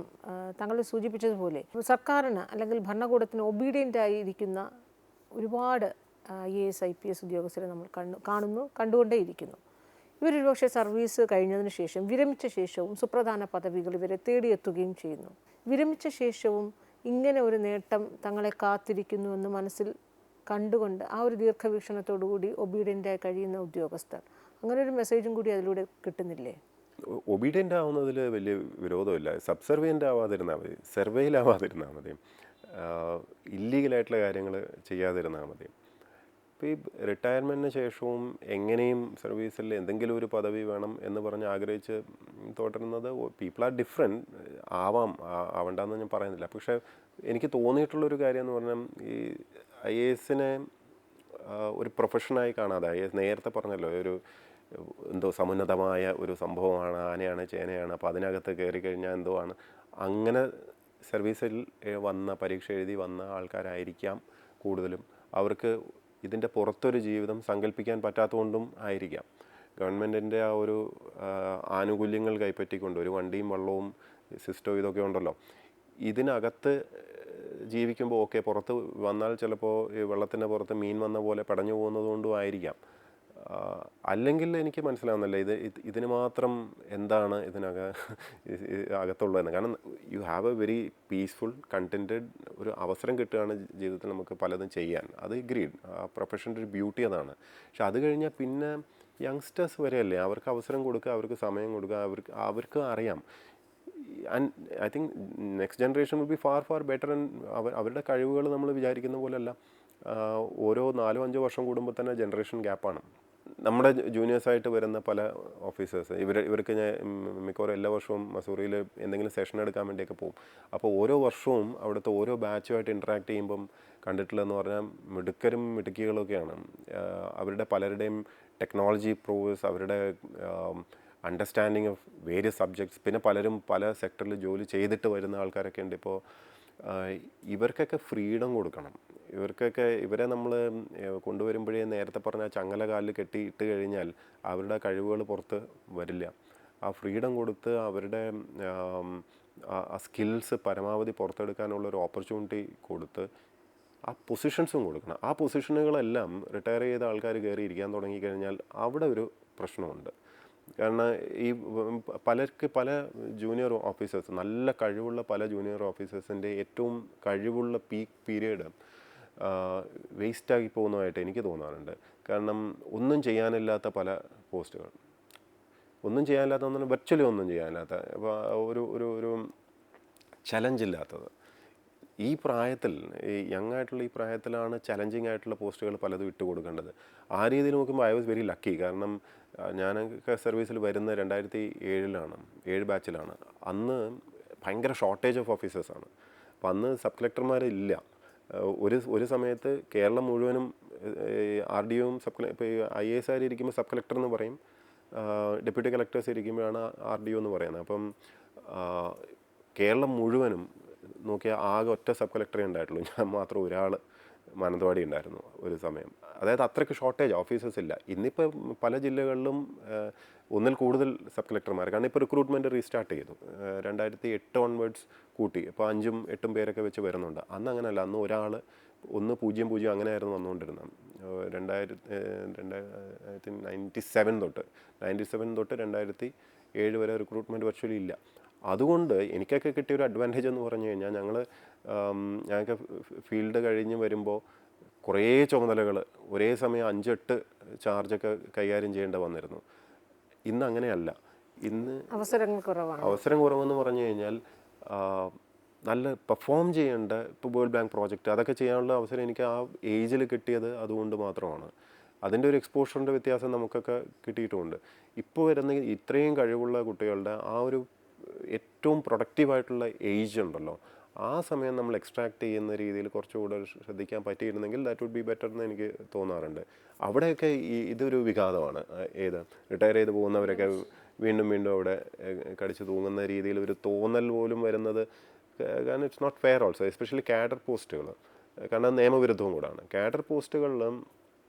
താങ്കൾ സൂചിപ്പിച്ചതുപോലെ സർക്കാരിന് അല്ലെങ്കിൽ ഭരണകൂടത്തിന് ഒബീഡിയൻ്റ് ആയിരിക്കുന്ന ഒരുപാട് IAS IPS ഉദ്യോഗസ്ഥരെ നമ്മൾ കണ്ടുകൊണ്ടേയിരിക്കുന്നു. ഇവരൊരു പക്ഷേ സർവീസ് കഴിഞ്ഞതിന് ശേഷം, വിരമിച്ച ശേഷവും സുപ്രധാന പദവികൾ ഇവരെ തേടിയെത്തുകയും ചെയ്യുന്നു. വിരമിച്ച ശേഷവും ഇങ്ങനെ ഒരു നേട്ടം തങ്ങളെ കാത്തിരിക്കുന്നുവെന്ന് മനസ്സിൽ കണ്ടുകൊണ്ട് ആ ഒരു ദീർഘവീക്ഷണത്തോടുകൂടി ഒബീഡിയൻ്റായി കഴിയുന്ന ഉദ്യോഗസ്ഥർ, അങ്ങനെ ഒരു മെസ്സേജും കൂടി അതിലൂടെ കിട്ടുന്നില്ലേ? ഒബീഡിയൻ്റ് ആവുന്നതിൽ വലിയ വിരോധമില്ല. സബ്സർവിയൻ്റ് ആവാതിരുന്നാൽ മതി, സർവേയിലാവാതിരുന്നാൽ മതി, ഇല്ലീഗലായിട്ടുള്ള കാര്യങ്ങൾ ചെയ്യാതിരുന്നാൽ മതി. ഇപ്പോൾ ഈ റിട്ടയർമെൻറ്റിന് ശേഷവും എങ്ങനെയും സർവീസിൽ എന്തെങ്കിലും ഒരു പദവി വേണം എന്ന് പറഞ്ഞ് ആഗ്രഹിച്ച് തുടരുന്നത്, പീപ്പിൾ ആർ ഡിഫറെൻറ്റ്. ആവണ്ടെന്ന് ഞാൻ പറയുന്നില്ല. പക്ഷേ എനിക്ക് തോന്നിയിട്ടുള്ളൊരു കാര്യം എന്ന് പറഞ്ഞാൽ ഈ IAS ഒരു പ്രൊഫഷനായി കാണാതെ, IAS നേരത്തെ പറഞ്ഞല്ലോ ഒരു എന്തോ സമുന്നതമായ ഒരു സംഭവമാണ്, ആനയാണ് ചേനയാണ്, അപ്പോൾ അതിനകത്ത് കയറി കഴിഞ്ഞാൽ എന്തോ ആണ്. അങ്ങനെ സർവീസിൽ വന്ന, പരീക്ഷ എഴുതി വന്ന ആൾക്കാരായിരിക്കാം കൂടുതലും. അവർക്ക് ഇതിൻ്റെ പുറത്തൊരു ജീവിതം സങ്കല്പിക്കാൻ പറ്റാത്തതുകൊണ്ടും ആയിരിക്കാം. ഗവൺമെൻറ്റിൻ്റെ ആ ഒരു ആനുകൂല്യങ്ങൾ കൈപ്പറ്റിക്കൊണ്ട് ഒരു വണ്ടിയും വെള്ളവും സിസ്റ്റവും ഇതൊക്കെ ഉണ്ടല്ലോ, ഇതിനകത്ത് ജീവിക്കുമ്പോൾ ഓക്കെ, പുറത്ത് വന്നാൽ ചിലപ്പോൾ ഈ വെള്ളത്തിൻ്റെ പുറത്ത് മീൻ വന്ന പോലെ പടഞ്ഞു പോകുന്നതുകൊണ്ടും ആയിരിക്കാം. അല്ലെങ്കിൽ എനിക്ക് മനസ്സിലാവുന്നില്ല ഇതിന് മാത്രം എന്താണ് അകത്തുള്ളതെന്ന്. കാരണം you have A very peaceful contented ഒരു അവസരം കിട്ടുകയാണ് ജീവിതത്തിൽ നമുക്ക് പലതും ചെയ്യാൻ. അത് ഗ്രീഡ്, ആ പ്രൊഫഷൻ്റെ ഒരു ബ്യൂട്ടി അതാണ്. പക്ഷെ അത് കഴിഞ്ഞാൽ പിന്നെ യങ്സ്റ്റേഴ്സ് വരെയല്ലേ, അവർക്ക് അവസരം കൊടുക്കുക, അവർക്ക് സമയം കൊടുക്കുക, അവർക്ക് അറിയാം. And I think next generation will be far better. അവരുടെ കഴിവുകൾ നമ്മൾ വിചാരിക്കുന്ന പോലെയല്ല. ഓരോ 4-5 വർഷം കൂടുമ്പോൾ തന്നെ ജനറേഷൻ ഗ്യാപ്പാണ്. നമ്മുടെ ജൂനിയേഴ്സായിട്ട് വരുന്ന പല ഓഫീസേഴ്സ്, ഇവർക്ക് ഞാൻ മിക്കവാറും എല്ലാ വർഷവും മസൂറിയിൽ എന്തെങ്കിലും സെഷൻ എടുക്കാൻ വേണ്ടിയൊക്കെ പോകും. അപ്പോൾ ഓരോ വർഷവും അവിടുത്തെ ഓരോ ബാച്ചുമായിട്ട് ഇൻട്രാക്ട് ചെയ്യുമ്പം കണ്ടിട്ടുള്ളതെന്ന് പറഞ്ഞാൽ മിടുക്കരും മിടുക്കികളൊക്കെയാണ്. അവരുടെ പലരുടെയും ടെക്നോളജി പ്രോഗ്രസ്, അവരുടെ അണ്ടർസ്റ്റാൻഡിങ് ഓഫ് വേരിയസ് സബ്ജക്ട്സ്, പിന്നെ പലരും പല സെക്ടറിൽ ജോലി ചെയ്തിട്ട് വരുന്ന ആൾക്കാരൊക്കെ ഉണ്ട്. ഇപ്പോൾ ഇവർക്കൊക്കെ ഫ്രീഡം കൊടുക്കണം. ഇവരെ നമ്മൾ കൊണ്ടുവരുമ്പോഴേ നേരത്തെ പറഞ്ഞ ചങ്ങല കാലിൽ കെട്ടിയിട്ട് കഴിഞ്ഞാൽ അവരുടെ കഴിവുകൾ പുറത്ത് വരില്ല. ആ ഫ്രീഡം കൊടുത്ത് അവരുടെ ആ സ്കിൽസ് പരമാവധി പുറത്തെടുക്കാനുള്ളൊരു ഓപ്പർച്യൂണിറ്റി കൊടുത്ത് ആ പൊസിഷൻസും കൊടുക്കണം. ആ പൊസിഷനുകളെല്ലാം റിട്ടയർ ചെയ്ത ആൾക്കാർ കയറി ഇരിക്കാൻ തുടങ്ങിക്കഴിഞ്ഞാൽ അവിടെ ഒരു പ്രശ്നമുണ്ട്. കാരണം ഈ പല ജൂനിയർ ഓഫീസേഴ്സ്, നല്ല കഴിവുള്ള പല ജൂനിയർ ഓഫീസേഴ്സിൻ്റെ ഏറ്റവും കഴിവുള്ള പീക്ക് പീരീഡ് വേസ്റ്റാക്കി പോകുന്നതായിട്ട് എനിക്ക് തോന്നാറുണ്ട്. കാരണം ഒന്നും ചെയ്യാനില്ലാത്ത പല പോസ്റ്റുകൾ, ഒന്നും ചെയ്യാനില്ലാത്ത വെർച്വലി ഒന്നും ചെയ്യാനില്ലാത്ത, അപ്പോൾ ഒരു ചലഞ്ച് ഇല്ലാത്തത്. ഈ പ്രായത്തിൽ, ഈ യങ് ആയിട്ടുള്ള ഈ പ്രായത്തിലാണ് ചലഞ്ചിങ് ആയിട്ടുള്ള പോസ്റ്റുകൾ പലതും ഇട്ട് കൊടുക്കേണ്ടത്. ആ രീതിയിൽ നോക്കുമ്പോൾ ഐ വാസ് വെരി ലക്കി. കാരണം ഞാനൊക്കെ സർവീസിൽ വരുന്ന 2007 ബാച്ചിലാണ്. അന്ന് ഭയങ്കര ഷോർട്ടേജ് ഓഫ് ഓഫീസേഴ്സാണ്. അപ്പം അന്ന് സബ് കളക്ടർമാരില്ല. ഒരു സമയത്ത് കേരളം മുഴുവനും RDOയും ഇപ്പോൾ IAS ആർ ഇരിക്കുമ്പോൾ സബ് കളക്ടർ എന്ന് പറയും, ഡെപ്യൂട്ടി കളക്ടേഴ്സ് ഇരിക്കുമ്പോഴാണ് RDO എന്ന് പറയുന്നത്. അപ്പം കേരളം മുഴുവനും നോക്കിയാൽ ആകെ ഒറ്റ സബ് കളക്ടറേ ഉണ്ടായിട്ടുള്ളൂ. ഞാൻ മാത്രം ഒരാൾ മാനന്തവാടി ഉണ്ടായിരുന്നു ഒരു സമയം. അതായത് അത്രയ്ക്ക് ഷോർട്ടേജ് ഓഫീസേഴ്സ് ഇല്ല. ഇന്നിപ്പോൾ പല ജില്ലകളിലും ഒന്നിൽ കൂടുതൽ സബ് കളക്ടർമാർ. കാരണം ഇപ്പോൾ റിക്രൂട്ട്മെൻറ്റ് റീസ്റ്റാർട്ട് ചെയ്തു. 2008 ഓൺവേർഡ്സ് കൂട്ടി. ഇപ്പോൾ 5ഉം 8ഉം പേരൊക്കെ വെച്ച് വരുന്നുണ്ട്. അന്ന് അങ്ങനെയല്ല. അന്ന് ഒരാൾ 100 അങ്ങനെയായിരുന്നു വന്നുകൊണ്ടിരുന്നത്. 97 തൊട്ട് 2007 വരെ റിക്രൂട്ട്മെൻറ്റ് വെർച്വലി ഇല്ല. അതുകൊണ്ട് എനിക്കൊക്കെ കിട്ടിയൊരു അഡ്വാൻറ്റേജ് എന്ന് പറഞ്ഞു കഴിഞ്ഞാൽ, ഞങ്ങൾക്ക് ഫീൽഡ് കഴിഞ്ഞ് വരുമ്പോൾ കുറേ ചുമതലകൾ ഒരേ സമയം 5-8 ചാർജൊക്കെ കൈകാര്യം ചെയ്യേണ്ട വന്നിരുന്നു. ഇന്ന് അങ്ങനെയല്ല. ഇന്ന് അവസരം കുറവെന്ന് പറഞ്ഞു കഴിഞ്ഞാൽ നല്ല പെർഫോം ചെയ്യേണ്ട, ഇപ്പോൾ വേൾഡ് ബാങ്ക് പ്രോജക്റ്റ് അതൊക്കെ ചെയ്യാനുള്ള അവസരം എനിക്ക് ആ ഏജിൽ കിട്ടിയത് അതുകൊണ്ട് മാത്രമാണ്. അതിൻ്റെ ഒരു എക്സ്പോഷറിൻ്റെ വ്യത്യാസം നമുക്കൊക്കെ കിട്ടിയിട്ടുമുണ്ട്. ഇപ്പോൾ വരുന്ന ഇത്രയും കഴിവുള്ള കുട്ടികളുടെ ആ ഒരു ഏറ്റവും പ്രൊഡക്റ്റീവായിട്ടുള്ള ഏജ് ഉണ്ടല്ലോ, ആ സമയം നമ്മൾ എക്സ്ട്രാക്ട് ചെയ്യുന്ന രീതിയിൽ കുറച്ചുകൂടെ ശ്രദ്ധിക്കാൻ പറ്റിയിരുന്നെങ്കിൽ ദാറ്റ് വുഡ് ബി ബെറ്റർ എന്ന് എനിക്ക് തോന്നാറുണ്ട്. അവിടെയൊക്കെ ഇതൊരു വിഘാതമാണ്. റിട്ടയർ ചെയ്ത് പോകുന്നവരൊക്കെ വീണ്ടും അവിടെ കടിച്ചു തൂങ്ങുന്ന രീതിയിൽ ഒരു തോന്നൽ പോലും വരുന്നത്. കാരണം it's not fair also, especially cadre പോസ്റ്റുകൾ. കാരണം നിയമവിരുദ്ധവും കൂടാണ്. കാഡർ പോസ്റ്റുകളിലും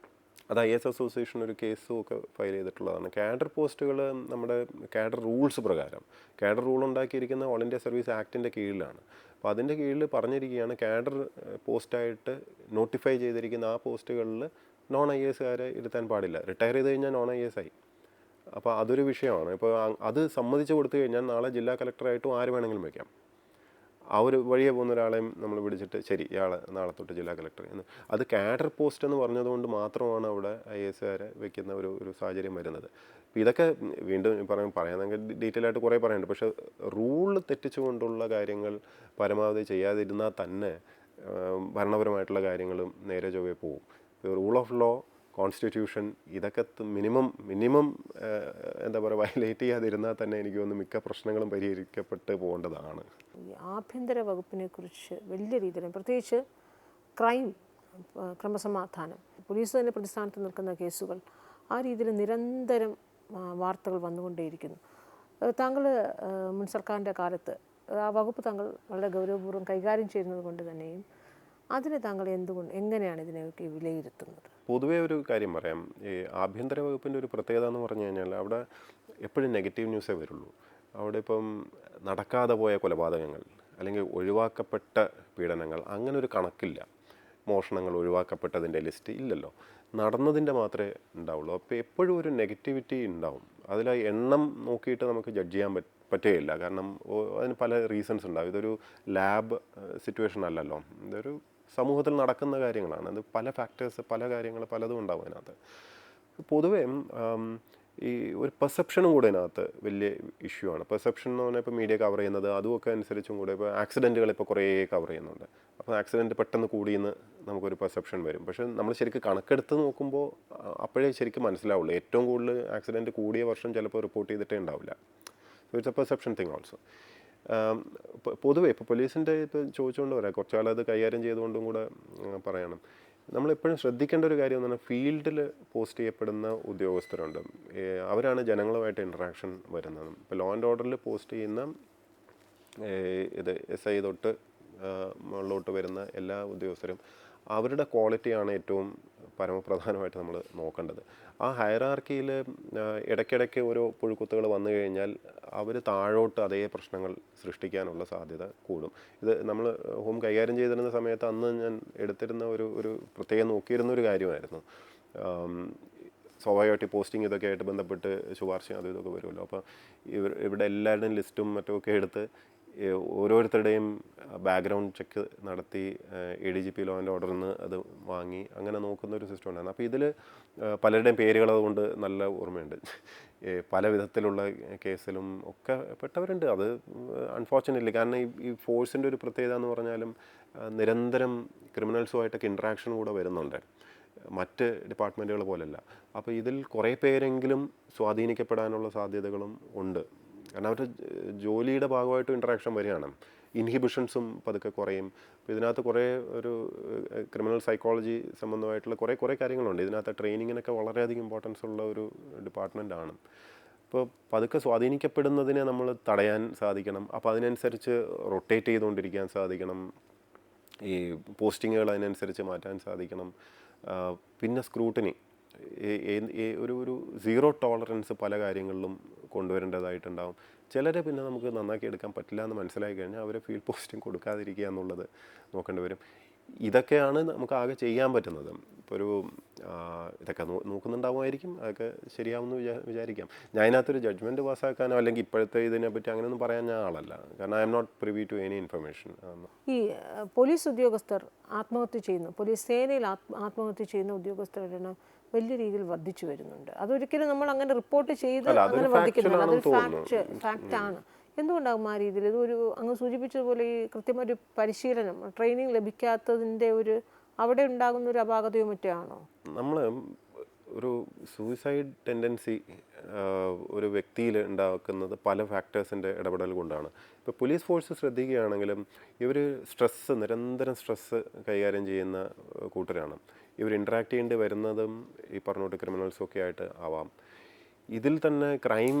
അത് IAS അസോസിയേഷൻ ഒരു കേസും ഒക്കെ ഫയൽ ചെയ്തിട്ടുള്ളതാണ്. കാഡർ പോസ്റ്റുകൾ നമ്മുടെ കാഡർ റൂൾസ് പ്രകാരം, കാഡർ റൂൾ ഉണ്ടാക്കിയിരിക്കുന്ന ഓൾ ഇന്ത്യ സർവീസ് ആക്ടിൻ്റെ കീഴിലാണ്. അപ്പോൾ അതിൻ്റെ കീഴിൽ പറഞ്ഞിരിക്കുകയാണ്, കാഡർ പോസ്റ്റായിട്ട് നോട്ടിഫൈ ചെയ്തിരിക്കുന്ന ആ പോസ്റ്റുകളിൽ non-IAS ഇരുത്താൻ പാടില്ല. റിട്ടയർ ചെയ്ത് കഴിഞ്ഞാൽ non-IAS ആയി. അപ്പോൾ അതൊരു വിഷയമാണ്. ഇപ്പോൾ അത് സമ്മതിച്ച് കൊടുത്തു കഴിഞ്ഞാൽ നാളെ ജില്ലാ കളക്ടറായിട്ടും ആര് വേണമെങ്കിലും വയ്ക്കാം. ആ ഒരു വഴിയെ പോകുന്ന ഒരാളെയും നമ്മൾ പിടിച്ചിട്ട് ശരി ഇയാൾ നാളെ തൊട്ട് ജില്ലാ കളക്ടർ എന്ന്. അത് കാഡർ പോസ്റ്റ് എന്ന് പറഞ്ഞതുകൊണ്ട് മാത്രമാണ് അവിടെ IAS വെക്കുന്ന ഒരു സാഹചര്യം വരുന്നത്. അപ്പോൾ ഇതൊക്കെ വീണ്ടും പറയാമെങ്കിൽ ഡീറ്റെയിൽ ആയിട്ട് കുറേ പറയാനുണ്ട്. പക്ഷേ റൂൾ തെറ്റിച്ചുകൊണ്ടുള്ള കാര്യങ്ങൾ പരമാവധി ചെയ്യാതിരുന്നാൽ തന്നെ ഭരണപരമായിട്ടുള്ള കാര്യങ്ങളും നേരെ ചൊവ്വേ പോവും. റൂൾ ഓഫ് ലോ, കോൺസ്റ്റിറ്റ്യൂഷൻ ഇതൊക്കെ മിനിമം എന്താ പറയുക വയലേറ്റ് ചെയ്യാതിരുന്നാൽ തന്നെ എനിക്ക് തോന്നുന്നു മിക്ക പ്രശ്നങ്ങളും പരിഹരിക്കപ്പെട്ട് പോകേണ്ടതാണ്. ഈ ആഭ്യന്തര വകുപ്പിനെ കുറിച്ച് വലിയ രീതിയിൽ, പ്രത്യേകിച്ച് ക്രൈം, ക്രമസമാധാനം, പോലീസ് തന്നെ പ്രതിസ്ഥാനത്ത് നിൽക്കുന്ന കേസുകൾ, ആ രീതിയിൽ നിരന്തരം വാർത്തകൾ വന്നുകൊണ്ടേയിരിക്കുന്നു. താങ്കൾ മുൻ സർക്കാരിൻ്റെ കാലത്ത് ആ വകുപ്പ് താങ്കൾ വളരെ ഗൗരവപൂർവ്വം കൈകാര്യം ചെയ്യുന്നത് കൊണ്ട് തന്നെയും അതിനെ താങ്കൾ എങ്ങനെയാണ് ഇതിനെയൊക്കെ വിലയിരുത്തുന്നത്? പൊതുവേ ഒരു കാര്യം പറയാം. ഈ ആഭ്യന്തര വകുപ്പിൻ്റെ ഒരു പ്രത്യേകത എന്ന് പറഞ്ഞു കഴിഞ്ഞാൽ അവിടെ എപ്പോഴും നെഗറ്റീവ് ന്യൂസേ വരുള്ളൂ. അവിടെ ഇപ്പം നടക്കാതെ പോയ കൊലപാതകങ്ങൾ അല്ലെങ്കിൽ ഒഴിവാക്കപ്പെട്ട പീഡനങ്ങൾ അങ്ങനെ ഒരു കണക്കില്ല. മോഷണങ്ങൾ ഒഴിവാക്കപ്പെട്ടതിൻ്റെ ലിസ്റ്റ് ഇല്ലല്ലോ, നടന്നതിൻ്റെ മാത്രമേ ഉണ്ടാവുള്ളൂ. അപ്പോൾ എപ്പോഴും ഒരു നെഗറ്റിവിറ്റി ഉണ്ടാവും. അതിൽ എണ്ണം നോക്കിയിട്ട് നമുക്ക് ജഡ്ജ് ചെയ്യാൻ പറ്റുകയില്ല. കാരണം അതിന് പല റീസൺസ് ഉണ്ടാവും. ഇതൊരു ലാബ് സിറ്റുവേഷൻ അല്ലല്ലോ, ഇതൊരു സമൂഹത്തിൽ നടക്കുന്ന കാര്യങ്ങളാണ്. അത് പല ഫാക്ടേഴ്സ്, പല കാര്യങ്ങൾ പലതും ഉണ്ടാവും അതിനകത്ത്. പൊതുവേ ഈ ഒരു പെർസെപ്ഷനും കൂടെ ഇതിനകത്ത് വലിയ ഇഷ്യൂ ആണ്. പെർസെപ്ഷൻ എന്ന് പറഞ്ഞാൽ ഇപ്പോൾ മീഡിയ കവർ ചെയ്യുന്നത് അതുമൊക്കെ അനുസരിച്ചും കൂടെ ഇപ്പോൾ ആക്സിഡൻറ്റുകൾ ഇപ്പോൾ കുറേ കവർ ചെയ്യുന്നുണ്ട്. അപ്പോൾ ആക്സിഡൻറ്റ് പെട്ടെന്ന് കൂടിയെന്ന് നമുക്കൊരു പെർസെപ്ഷൻ വരും. പക്ഷേ നമ്മൾ ശരിക്കും കണക്കെടുത്ത് നോക്കുമ്പോൾ അപ്പോഴേ ശരിക്കും മനസ്സിലാവുള്ളൂ. ഏറ്റവും കൂടുതൽ ആക്സിഡൻറ്റ് കൂടിയ വർഷം ചിലപ്പോൾ റിപ്പോർട്ട് ചെയ്തിട്ടേ ഉണ്ടാവില്ല. So it's A perception thing also. പൊതുവേ ഇപ്പോൾ പോലീസിൻ്റെ ഇപ്പോൾ ചോദിച്ചുകൊണ്ട് പറയാം, കുറച്ചാളത് കൈകാര്യം ചെയ്തുകൊണ്ടും കൂടെ പറയണം. നമ്മളെപ്പോഴും ശ്രദ്ധിക്കേണ്ട ഒരു കാര്യം എന്ന് പറഞ്ഞാൽ ഫീൽഡിൽ പോസ്റ്റ് ചെയ്യപ്പെടുന്ന ഉദ്യോഗസ്ഥരുണ്ട്. അവരാണ് ജനങ്ങളുമായിട്ട് ഇൻട്രാക്ഷൻ വരുന്നത്. ഇപ്പോൾ ലോ ആൻഡ് ഓർഡറിൽ പോസ്റ്റ് ചെയ്യുന്ന SI തൊട്ട് മുകളിലോട്ട് വരുന്ന എല്ലാ ഉദ്യോഗസ്ഥരും അവരുടെ ക്വാളിറ്റിയാണ് ഏറ്റവും പരമപ്രധാനമായിട്ട് നമ്മൾ നോക്കേണ്ടത്. ആ ഹയറാർക്കിയിൽ ഇടയ്ക്കിടയ്ക്ക് ഓരോ പുഴുക്കുത്തുകൾ വന്നു കഴിഞ്ഞാൽ അവർ താഴോട്ട് അതേ പ്രശ്നങ്ങൾ സൃഷ്ടിക്കാനുള്ള സാധ്യത കൂടും. ഇത് നമ്മൾ ഹോം കൈകാര്യം ചെയ്തിരുന്ന സമയത്ത് അന്ന് ഞാൻ എടുത്തിരുന്ന ഒരു പ്രത്യേകം നോക്കിയിരുന്ന ഒരു കാര്യമായിരുന്നു. സ്വാഭാവികമായിട്ട് പോസ്റ്റിംഗ് ഇതൊക്കെ ആയിട്ട് ബന്ധപ്പെട്ട് ശുപാർശയും അതും ഇതൊക്കെ വരുമല്ലോ. അപ്പോൾ ഇവിടെ എല്ലാവരുടെയും ലിസ്റ്റും മറ്റുമൊക്കെ എടുത്ത് ഓരോരുത്തരുടെയും ബാക്ക്ഗ്രൗണ്ട് ചെക്ക് നടത്തി ADGP ലോ ആൻഡ് ഓർഡറിൽ നിന്ന് അത് വാങ്ങി അങ്ങനെ നോക്കുന്ന ഒരു സിസ്റ്റം ഉണ്ടായിരുന്നു. അപ്പോൾ ഇതിൽ പലരുടെയും പേരുകൾ അതുകൊണ്ട് നല്ല ഓർമ്മയുണ്ട്. പല വിധത്തിലുള്ള കേസിലും ഒക്കെ പെട്ടവരുണ്ട്. അത് അൺഫോർച്ചുനേറ്റ്ലി കാരണം ഈ ഫോഴ്സിൻ്റെ ഒരു പ്രത്യേകത എന്ന് പറഞ്ഞാലും നിരന്തരം ക്രിമിനൽസുമായിട്ടൊക്കെ ഇൻട്രാക്ഷൻ കൂടെ വരുന്നുണ്ട്, മറ്റ് ഡിപ്പാർട്ട്മെൻറ്റുകൾ പോലെയല്ല. അപ്പോൾ ഇതിൽ കുറേ പേരെങ്കിലും സ്വാധീനിക്കപ്പെടാനുള്ള സാധ്യതകളും ഉണ്ട്. കാരണം അവരുടെ ജോലിയുടെ ഭാഗമായിട്ട് ഇൻട്രാക്ഷൻ വരികയാണ്, ഇൻഹിബിഷൻസും പതുക്കെ കുറയും. അപ്പോൾ ഇതിനകത്ത് കുറേ ഒരു ക്രിമിനൽ സൈക്കോളജി സംബന്ധമായിട്ടുള്ള കുറേ കാര്യങ്ങളുണ്ട്. ഇതിനകത്ത് ട്രെയിനിങ്ങിനൊക്കെ വളരെയധികം ഇമ്പോർട്ടൻസ് ഉള്ള ഒരു ഡിപ്പാർട്ട്മെൻറ്റാണ്. അപ്പോൾ പതുക്കെ സ്വാധീനിക്കപ്പെടുന്നതിനെ നമ്മൾ തടയാൻ സാധിക്കണം. അപ്പോൾ അതിനനുസരിച്ച് റൊട്ടേറ്റ് ചെയ്തുകൊണ്ടിരിക്കാൻ സാധിക്കണം, ഈ പോസ്റ്റിങ്ങുകൾ അതിനനുസരിച്ച് മാറ്റാൻ സാധിക്കണം. പിന്നെ സ്ക്രൂട്ടിനി, ഒരു സീറോ ടോളറൻസ് പല കാര്യങ്ങളിലും കൊണ്ടുവരേണ്ടതായിട്ടുണ്ടാവും. ചിലരെ പിന്നെ നമുക്ക് നന്നാക്കി എടുക്കാൻ പറ്റില്ല എന്ന് മനസ്സിലാക്കി കഴിഞ്ഞാൽ അവരെ ഫീൽഡ് പോസ്റ്റിംഗ് കൊടുക്കാതിരിക്കുക എന്നുള്ളത് നോക്കേണ്ടി വരും. ഇതൊക്കെയാണ് നമുക്ക് ആകെ ചെയ്യാൻ പറ്റുന്നത്. ഇപ്പോൾ ഒരു ഇതൊക്കെ നോക്കുന്നുണ്ടാവുമായിരിക്കും, അതൊക്കെ ശരിയാവുമെന്ന് വിചാരിക്കാം. ഞാൻ അതിനകത്തൊരു ജഡ്ജ്മെൻറ്റ് പാസ്സാക്കാനോ അല്ലെങ്കിൽ ഇപ്പോഴത്തെ ഇതിനെപ്പറ്റി അങ്ങനെയൊന്നും പറയാൻ ഞാൻ ആളല്ല. കാരണം I am not privy to any information. ഈ പോലീസ് ഉദ്യോഗസ്ഥർ ആത്മഹത്യ ചെയ്യുന്നു, പോലീസ് സേനയിൽ ആത്മഹത്യ ചെയ്യുന്ന ഉദ്യോഗസ്ഥരുടെ എണ്ണം വലിയ രീതിയിൽ വർദ്ധിച്ചു വരുന്നുണ്ട്. അതൊരിക്കലും നമ്മൾ അങ്ങനെ റിപ്പോർട്ട് ചെയ്ത് അങ്ങനെ വർദ്ധിക്കുന്നില്ല, അതൊരു ഫാക്റ്റാണ്. എന്തുകൊണ്ടാകും ആ രീതിയിൽ? ഇതൊരു അങ്ങ് സൂചിപ്പിച്ചതുപോലെ ഈ കൃത്യമായൊരു പരിശീലനം, ട്രെയിനിങ് ലഭിക്കാത്തതിൻ്റെ ഒരു അവിടെ ഉണ്ടാകുന്ന ഒരു അപാകതയോ മറ്റോ ആണോ? നമ്മൾ ഒരു സൂയിസൈഡ് ടെൻഡൻസി ഒരു വ്യക്തിയിൽ ഉണ്ടാക്കുന്നത് പല ഫാക്ടേഴ്സിൻ്റെ ഇടപെടൽ കൊണ്ടാണ്. ഇപ്പോൾ പോലീസ് ഫോഴ്സ് ശ്രദ്ധിക്കുകയാണെങ്കിലും ഇവർ നിരന്തരം സ്ട്രെസ്സ് കൈകാര്യം ചെയ്യുന്ന കൂട്ടരാണ്. ഇവർ ഇൻട്രാക്ട് ചെയ്യേണ്ടി വരുന്നതും ഈ പറഞ്ഞോട്ട് ക്രിമിനൽസൊക്കെ ആയിട്ട് ആവാം. ഇതിൽ തന്നെ ക്രൈം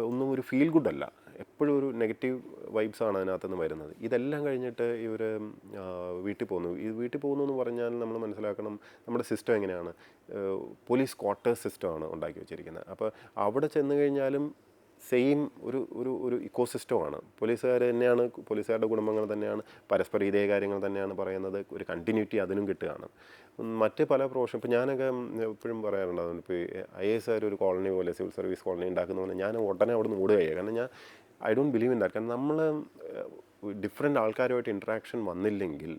ഒന്നും ഒരു ഫീൽ ഗുഡല്ല, എപ്പോഴും ഒരു നെഗറ്റീവ് വൈബ്സാണ് അതിനകത്തുനിന്ന് വരുന്നത്. ഇതെല്ലാം കഴിഞ്ഞിട്ട് ഇവർ വീട്ടിൽ പോകുന്നു. ഈ വീട്ടിൽ പോകുന്നു എന്ന് പറഞ്ഞാൽ നമ്മൾ മനസ്സിലാക്കണം, നമ്മുടെ സിസ്റ്റം എങ്ങനെയാണ്, പോലീസ് ക്വാർട്ടേഴ്സ് സിസ്റ്റമാണ് ഉണ്ടാക്കി വെച്ചിരിക്കുന്നത്. അപ്പോൾ അവിടെ ചെന്ന് കഴിഞ്ഞാലും സെയിം ഒരു ഇക്കോ സിസ്റ്റമാണ്. പോലീസുകാർ തന്നെയാണ്, പോലീസുകാരുടെ കുടുംബങ്ങൾ തന്നെയാണ്, പരസ്പരം ഇതേ കാര്യങ്ങൾ തന്നെയാണ് പറയുന്നത്. ഒരു കണ്ടിന്യൂറ്റി അതിനും കിട്ടുകയാണ്. മറ്റ് പല പ്രൊഫഷൻ, ഇപ്പോൾ ഞാനൊക്കെ എപ്പോഴും പറയാറുണ്ട്, അതുകൊണ്ട് ഇപ്പോൾ IAS ഒരു കോളനി പോലെ സിവിൽ സർവീസ് കോളനി ഉണ്ടാക്കുന്ന പോലെ ഞാൻ ഉടനെ അവിടെ നിന്ന് ഓടുകയാണ്. കാരണം ഞാൻ I don't believe in that. കാരണം നമ്മൾ ഡിഫറെൻ്റ് ആൾക്കാരുമായിട്ട് ഇൻട്രാക്ഷൻ വന്നില്ലെങ്കിൽ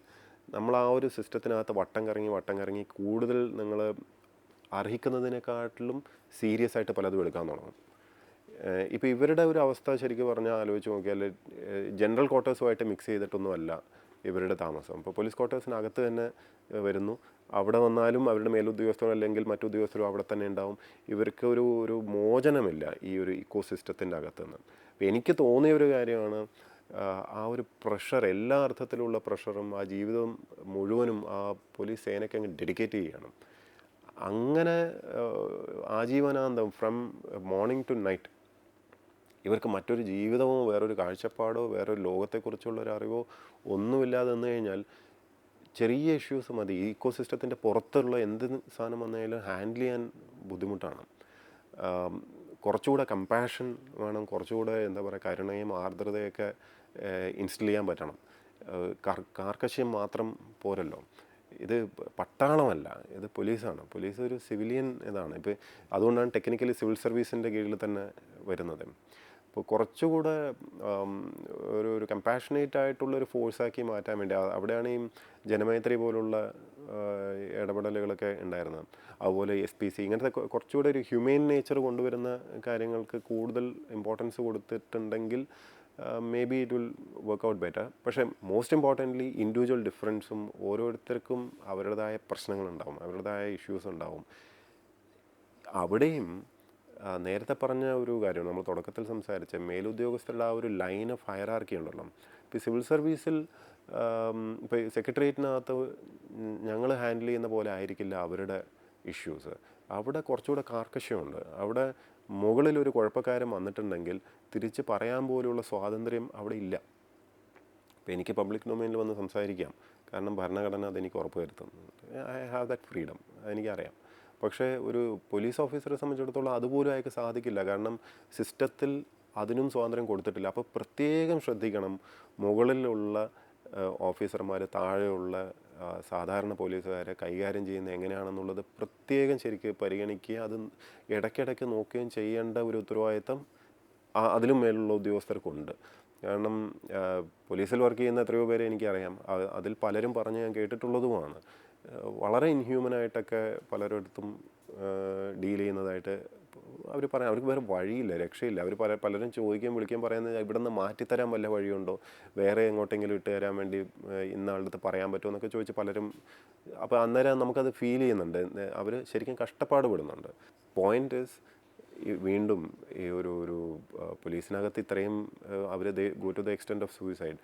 നമ്മൾ ആ ഒരു സിസ്റ്റത്തിനകത്ത് വട്ടം കറങ്ങി കൂടുതൽ നിങ്ങൾ അർഹിക്കുന്നതിനെക്കാട്ടിലും സീരിയസ് ആയിട്ട് പലതും എടുക്കാൻ തുടങ്ങും. ഇപ്പോൾ ഇവരുടെ ഒരു അവസ്ഥ ശരിക്കും പറഞ്ഞാൽ ആലോചിച്ച് നോക്കിയാൽ ജനറൽ ക്വാർട്ടേഴ്സുമായിട്ട് മിക്സ് ചെയ്തിട്ടൊന്നുമല്ല ഇവരുടെ താമസം. ഇപ്പോൾ പോലീസ് ക്വാർട്ടേഴ്സിനകത്ത് തന്നെ വരുന്നു, അവിടെ വന്നാലും അവരുടെ മേലുദ്യോഗസ്ഥരോ അല്ലെങ്കിൽ മറ്റുദ്യോഗസ്ഥരോ അവിടെ തന്നെ ഉണ്ടാവും. ഇവർക്ക് ഒരു മോചനമില്ല ഈ ഒരു ഇക്കോ സിസ്റ്റത്തിൻ്റെ അകത്തുനിന്ന്. അപ്പോൾ എനിക്ക് തോന്നിയ ഒരു കാര്യമാണ്, ആ ഒരു പ്രഷർ, എല്ലാ അർത്ഥത്തിലുള്ള പ്രഷറും ആ ജീവിതം മുഴുവനും ആ പോലീസ് സേനയ്ക്ക് അങ്ങ് ഡെഡിക്കേറ്റ് ചെയ്യണം. അങ്ങനെ ആജീവനാന്തം ഫ്രം മോർണിംഗ് ടു നൈറ്റ് ഇവർക്ക് മറ്റൊരു ജീവിതമോ വേറൊരു കാഴ്ചപ്പാടോ വേറൊരു ലോകത്തെക്കുറിച്ചുള്ള ഒരു അറിവോ ഒന്നുമില്ലാതെ വന്നു കഴിഞ്ഞാൽ ചെറിയ ഇഷ്യൂസ് മതി, ഈ ഇക്കോ സിസ്റ്റത്തിൻ്റെ പുറത്തുള്ള എന്ത് സാധനം വന്നാലും ഹാൻഡിൽ ചെയ്യാൻ ബുദ്ധിമുട്ടാണ്. കുറച്ചുകൂടെ കമ്പാഷൻ വേണം, കുറച്ചുകൂടെ എന്താ പറയുക, കരുണയും ആർദ്രതയൊക്കെ ഇൻസ്റ്റിൽ ചെയ്യാൻ പറ്റണം. കാർക്കശ്യം മാത്രം പോരല്ലോ. ഇത് പട്ടാളമല്ല, ഇത് പോലീസാണ്. പോലീസ് ഒരു സിവിലിയൻ ഇതാണ്. ഇപ്പോൾ അതുകൊണ്ടാണ് ടെക്നിക്കലി സിവിൽ സർവീസിൻ്റെ കീഴിൽ തന്നെ വരുന്നത്. അപ്പോൾ കുറച്ചുകൂടെ ഒരു കമ്പാഷനേറ്റ് ആയിട്ടുള്ളൊരു ഫോഴ്സാക്കി മാറ്റാൻ വേണ്ടി അവിടെയാണ് ഈ ജനമൈത്രി പോലുള്ള ഇടപെടലുകളൊക്കെ ഉണ്ടായിരുന്നത്. അതുപോലെ SPC ഇങ്ങനത്തെ കുറച്ചുകൂടെ ഒരു ഹ്യൂമെയിൻ നേച്ചർ കൊണ്ടുവരുന്ന കാര്യങ്ങൾക്ക് കൂടുതൽ ഇമ്പോർട്ടൻസ് കൊടുത്തിട്ടുണ്ടെങ്കിൽ may be it will work out better. പക്ഷേ മോസ്റ്റ് ഇമ്പോർട്ടൻ്റ്ലി ഇൻഡിവിജ്വൽ ഡിഫറൻസും ഓരോരുത്തർക്കും അവരുടേതായ പ്രശ്നങ്ങളുണ്ടാവും, അവരുടേതായ ഇഷ്യൂസ് ഉണ്ടാവും. അവിടെയും നേരത്തെ പറഞ്ഞ ഒരു കാര്യം നമ്മൾ തുടക്കത്തിൽ സംസാരിച്ച മേലുദ്യോഗസ്ഥരുടെ ആ ഒരു ലൈൻ ഓഫ് ഹയറാർക്കി ഉണ്ടല്ലോ. ഇപ്പോൾ സിവിൽ സർവീസിൽ ഇപ്പോൾ സെക്രട്ടേറിയറ്റിനകത്ത് ഞങ്ങൾ ഹാൻഡിൽ ചെയ്യുന്ന പോലെ ആയിരിക്കില്ല അവരുടെ ഇഷ്യൂസ്. അവിടെ കുറച്ചുകൂടെ കാർക്കശ്യമുണ്ട്. അവിടെ മുകളിലൊരു കുഴപ്പക്കാരൻ വന്നിട്ടുണ്ടെങ്കിൽ തിരിച്ച് പറയാൻ പോലുള്ള സ്വാതന്ത്ര്യം അവിടെ ഇല്ല. ഇപ്പോൾ എനിക്ക് പബ്ലിക് ഡൊമൈനിൽ വന്ന് സംസാരിക്കാം, കാരണം ഭരണഘടന അതെനിക്ക് ഉറപ്പ് വരുത്തുന്നുണ്ട്. ഐ ഹാവ് ദാറ്റ് ഫ്രീഡം, അതെനിക്കറിയാം. പക്ഷേ ഒരു പോലീസ് ഓഫീസറെ സംബന്ധിച്ചിടത്തോളം അതുപോലും അയാൾക്ക് സാധിക്കില്ല, കാരണം സിസ്റ്റത്തിൽ അതിനും സ്വാതന്ത്ര്യം കൊടുത്തിട്ടില്ല. അപ്പോൾ പ്രത്യേകം ശ്രദ്ധിക്കണം, മുകളിലുള്ള ഓഫീസർമാർ താഴെയുള്ള സാധാരണ പോലീസുകാരെ കൈകാര്യം ചെയ്യുന്നത് എങ്ങനെയാണെന്നുള്ളത് പ്രത്യേകം ശരിക്ക് പരിഗണിക്കുകയും അത് ഇടയ്ക്കിടയ്ക്ക് നോക്കുകയും ചെയ്യേണ്ട ഒരു ഉത്തരവാദിത്തം അതിലും മേലുള്ള ഉദ്യോഗസ്ഥർക്കുണ്ട്. കാരണം പോലീസിൽ വർക്ക് ചെയ്യുന്ന എത്രയോ പേരെ എനിക്കറിയാം. അതിൽ പലരും പറഞ്ഞ് ഞാൻ കേട്ടിട്ടുള്ളതുമാണ്. വളരെ ഇൻഹ്യൂമനായിട്ടൊക്കെ പലരിടത്തും ഡീൽ ചെയ്യുന്നതായിട്ട് അവർ പറയാം. അവർക്ക് വേറെ വഴിയില്ല, രക്ഷയില്ല. അവർ പലരും ചോദിക്കുകയും വിളിക്കുകയും പറയുന്നത് ഇവിടെ നിന്ന് മാറ്റിത്തരാൻ വല്ല വഴിയുണ്ടോ, വേറെ എങ്ങോട്ടെങ്കിലും ഇട്ട് തരാൻ വേണ്ടി ഇന്ന ആളുടെ അടുത്ത് പറയാൻ പറ്റുമോ എന്നൊക്കെ ചോദിച്ച് പലരും. അപ്പോൾ അന്നേരം നമുക്കത് ഫീൽ ചെയ്യുന്നുണ്ട്, അവർ ശരിക്കും കഷ്ടപ്പാട് പെടുന്നുണ്ട്. പോയിന്റ് ഈസ്, വീണ്ടും ഈ ഒരു പോലീസിനകത്ത് ഇത്രയും അവർ go to the extent of suicide.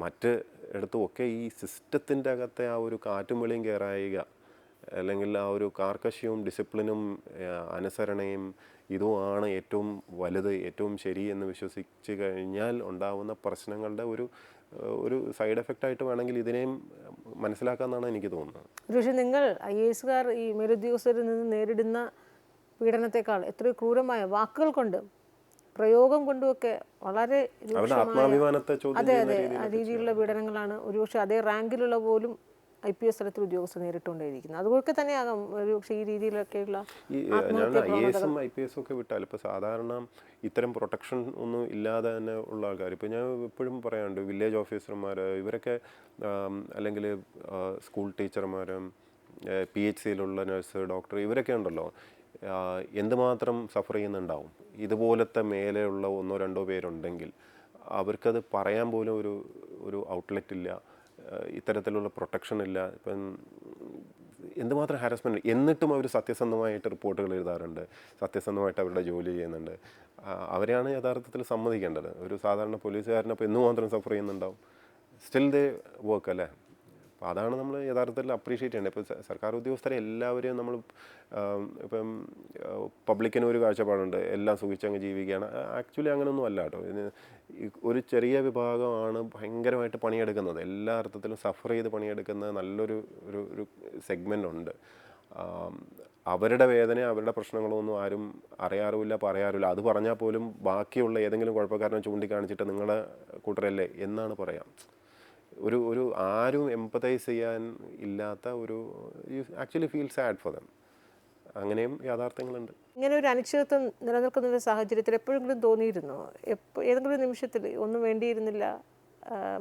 മറ്റ് ഇടത്തുമൊക്കെ ഈ സിസ്റ്റത്തിൻ്റെ അകത്തെ ആ ഒരു കാറ്റും വെളിയും കയറായിക, അല്ലെങ്കിൽ ആ ഒരു കാർക്കശ്യവും ഡിസിപ്ലിനും അനുസരണയും ഇതുമാണ് ഏറ്റവും വലുത്, ഏറ്റവും ശരി എന്ന് വിശ്വസിച്ച് കഴിഞ്ഞാൽ ഉണ്ടാകുന്ന പ്രശ്നങ്ങളുടെ ഒരു സൈഡ് എഫക്റ്റായിട്ട് വേണമെങ്കിൽ ഇതിനെയും മനസ്സിലാക്കാമെന്നാണ് എനിക്ക് തോന്നുന്നത്. പക്ഷേ നിങ്ങൾ IAS ഈ മേലുദ്യോഗസ്ഥരിൽ നിന്ന് നേരിടുന്ന പീഡനത്തെക്കാൾ എത്രയോ ക്രൂരമായ വാക്കുകൾ കൊണ്ട്, പ്രയോഗം കൊണ്ടുമൊക്കെ വളരെ ആത്മാഭിമാനത്തെ അതെ ആ രീതിയിലുള്ള പീഡനങ്ങളാണ് ഒരുപക്ഷെ അതേ റാങ്കിലുള്ള പോലും IPS തലത്തിൽ ഉദ്യോഗസ്ഥർ നേരിട്ടുകൊണ്ടേയിരിക്കുന്നത്. അതുകൊണ്ടൊക്കെ തന്നെയാകാം ഒരുപക്ഷെ ഈ രീതിയിലൊക്കെയുള്ള IAS-ഉം IPS ഒക്കെ വിട്ടാൽ ഇപ്പോൾ സാധാരണ ഇത്തരം പ്രൊട്ടക്ഷൻ ഒന്നും ഇല്ലാതെ തന്നെ ഉള്ള ആൾക്കാർ, ഇപ്പോൾ ഞാൻ എപ്പോഴും പറയാറുണ്ട്, വില്ലേജ് ഓഫീസർമാർ ഇവരൊക്കെ, അല്ലെങ്കിൽ സ്കൂൾ ടീച്ചർമാരും PHC-യിലുള്ള നഴ്സ്, ഡോക്ടർ, ഇവരൊക്കെ ഉണ്ടല്ലോ, എന്തുമാത്രം സഫർ ചെയ്യുന്നുണ്ടാവും. ഇതുപോലത്തെ മേലെയുള്ള 1-2 പേരുണ്ടെങ്കിൽ അവർക്കത് പറയാൻ പോലും ഒരു ഔട്ട്ലെറ്റ് ഇല്ല, ഇത്തരത്തിലുള്ള പ്രൊട്ടക്ഷൻ ഇല്ല. ഇപ്പം എന്തുമാത്രം ഹാരസ്മെൻറ്റ്, എന്നിട്ടും അവർ സത്യസന്ധമായിട്ട് റിപ്പോർട്ടുകൾ എഴുതാറുണ്ട്, സത്യസന്ധമായിട്ട് അവരുടെ ജോലി ചെയ്യുന്നുണ്ട്. അവരെയാണ് യഥാർത്ഥത്തിൽ സമ്മതിക്കേണ്ടത്. ഒരു സാധാരണ പോലീസുകാരനപ്പോൾ എന്തുമാത്രം സഫർ ചെയ്യുന്നുണ്ടാവും, സ്റ്റിൽ ദേ വർക്ക് അല്ലേ. അപ്പോൾ അതാണ് നമ്മൾ യഥാർത്ഥത്തിൽ അപ്രീഷിയേറ്റ് ചെയ്യേണ്ടത്. ഇപ്പോൾ സർക്കാർ ഉദ്യോഗസ്ഥരെ എല്ലാവരെയും നമ്മൾ, ഇപ്പം പബ്ലിക്കിന് ഒരു കാഴ്ചപ്പാടുണ്ട്, എല്ലാം സുഖിച്ചങ്ങ് ജീവിക്കുകയാണ്. ആക്ച്വലി അങ്ങനെയൊന്നും അല്ല കേട്ടോ. ഇതിന് ഒരു ചെറിയ വിഭാഗമാണ് ഭയങ്കരമായിട്ട് പണിയെടുക്കുന്നത്, എല്ലാ അർത്ഥത്തിലും സഫർ ചെയ്ത് പണിയെടുക്കുന്ന നല്ലൊരു ഒരു സെഗ്മെൻ്റ് ഉണ്ട്. അവരുടെ വേദന, അവരുടെ പ്രശ്നങ്ങളൊന്നും ആരും അറിയാറുമില്ല, പറയാറുമില്ല. അത് പറഞ്ഞാൽ പോലും ബാക്കിയുള്ള ഏതെങ്കിലും കുഴപ്പക്കാരനെ ചൂണ്ടിക്കാണിച്ചിട്ട് നിങ്ങളുടെ കൂട്ടരല്ലേ എന്നാണ് പറയാം. ഒരു ആരും എംപതൈസ് ചെയ്യാൻ ഇല്ലാത്ത you actually feel sad for them. അങ്ങനെയും യാഥാർത്ഥ്യങ്ങളുണ്ട്. ഇങ്ങനെ ഒരു അനിശ്ചിതത്വം നിലനിൽക്കുന്ന ഒരു സാഹചര്യത്തിൽ എപ്പോഴെങ്കിലും തോന്നിയിരുന്നോ, ഏതെങ്കിലും നിമിഷത്തിൽ ഒന്നും വേണ്ടിയിരുന്നില്ല,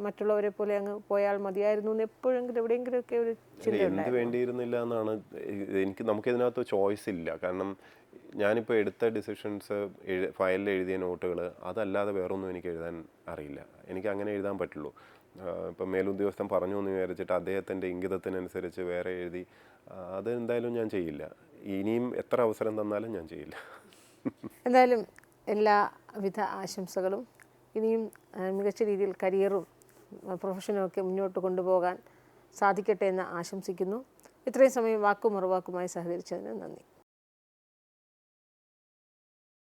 മറ്റുള്ളവരെ പോലെ അങ്ങ് പോയാൽ മതിയായിരുന്നു എന്ന് എപ്പോഴെങ്കിലും എവിടെയെങ്കിലുമൊക്കെ ഒരു ചിന്ത? എന്ത് വേണ്ടിയിരുന്നില്ല എന്നാണ് നമുക്കിതിനകത്ത് ചോയ്സ് ഇല്ല. കാരണം ഞാനിപ്പോൾ എടുത്ത ഡിസിഷൻസ്, ഫയലിൽ എഴുതിയ നോട്ടുകൾ, അതല്ലാതെ വേറൊന്നും എനിക്ക് എഴുതാൻ അറിയില്ല. എനിക്ക് അങ്ങനെ എഴുതാൻ പറ്റുള്ളൂ. ഇപ്പം മേലുദ്യോഗസ്ഥൻ പറഞ്ഞു എന്ന് വിചാരിച്ചിട്ട് അദ്ദേഹത്തിൻ്റെ ഇംഗിതത്തിനനുസരിച്ച് വേറെ എഴുതി അത് എന്തായാലും ഞാൻ ചെയ്യില്ല. ഇനിയും എത്ര അവസരം തന്നാലും ഞാൻ ചെയ്യില്ല. എന്തായാലും എല്ലാവിധ ആശംസകളും. ഇനിയും മികച്ച രീതിയിൽ കരിയറും പ്രൊഫഷനും ഒക്കെ മുന്നോട്ട് കൊണ്ടുപോകാൻ സാധിക്കട്ടെ എന്ന് ആശംസിക്കുന്നു. ഇത്രയും സമയം വാക്കും മറുവാക്കുമായി സഹകരിച്ചതിന് നന്ദി.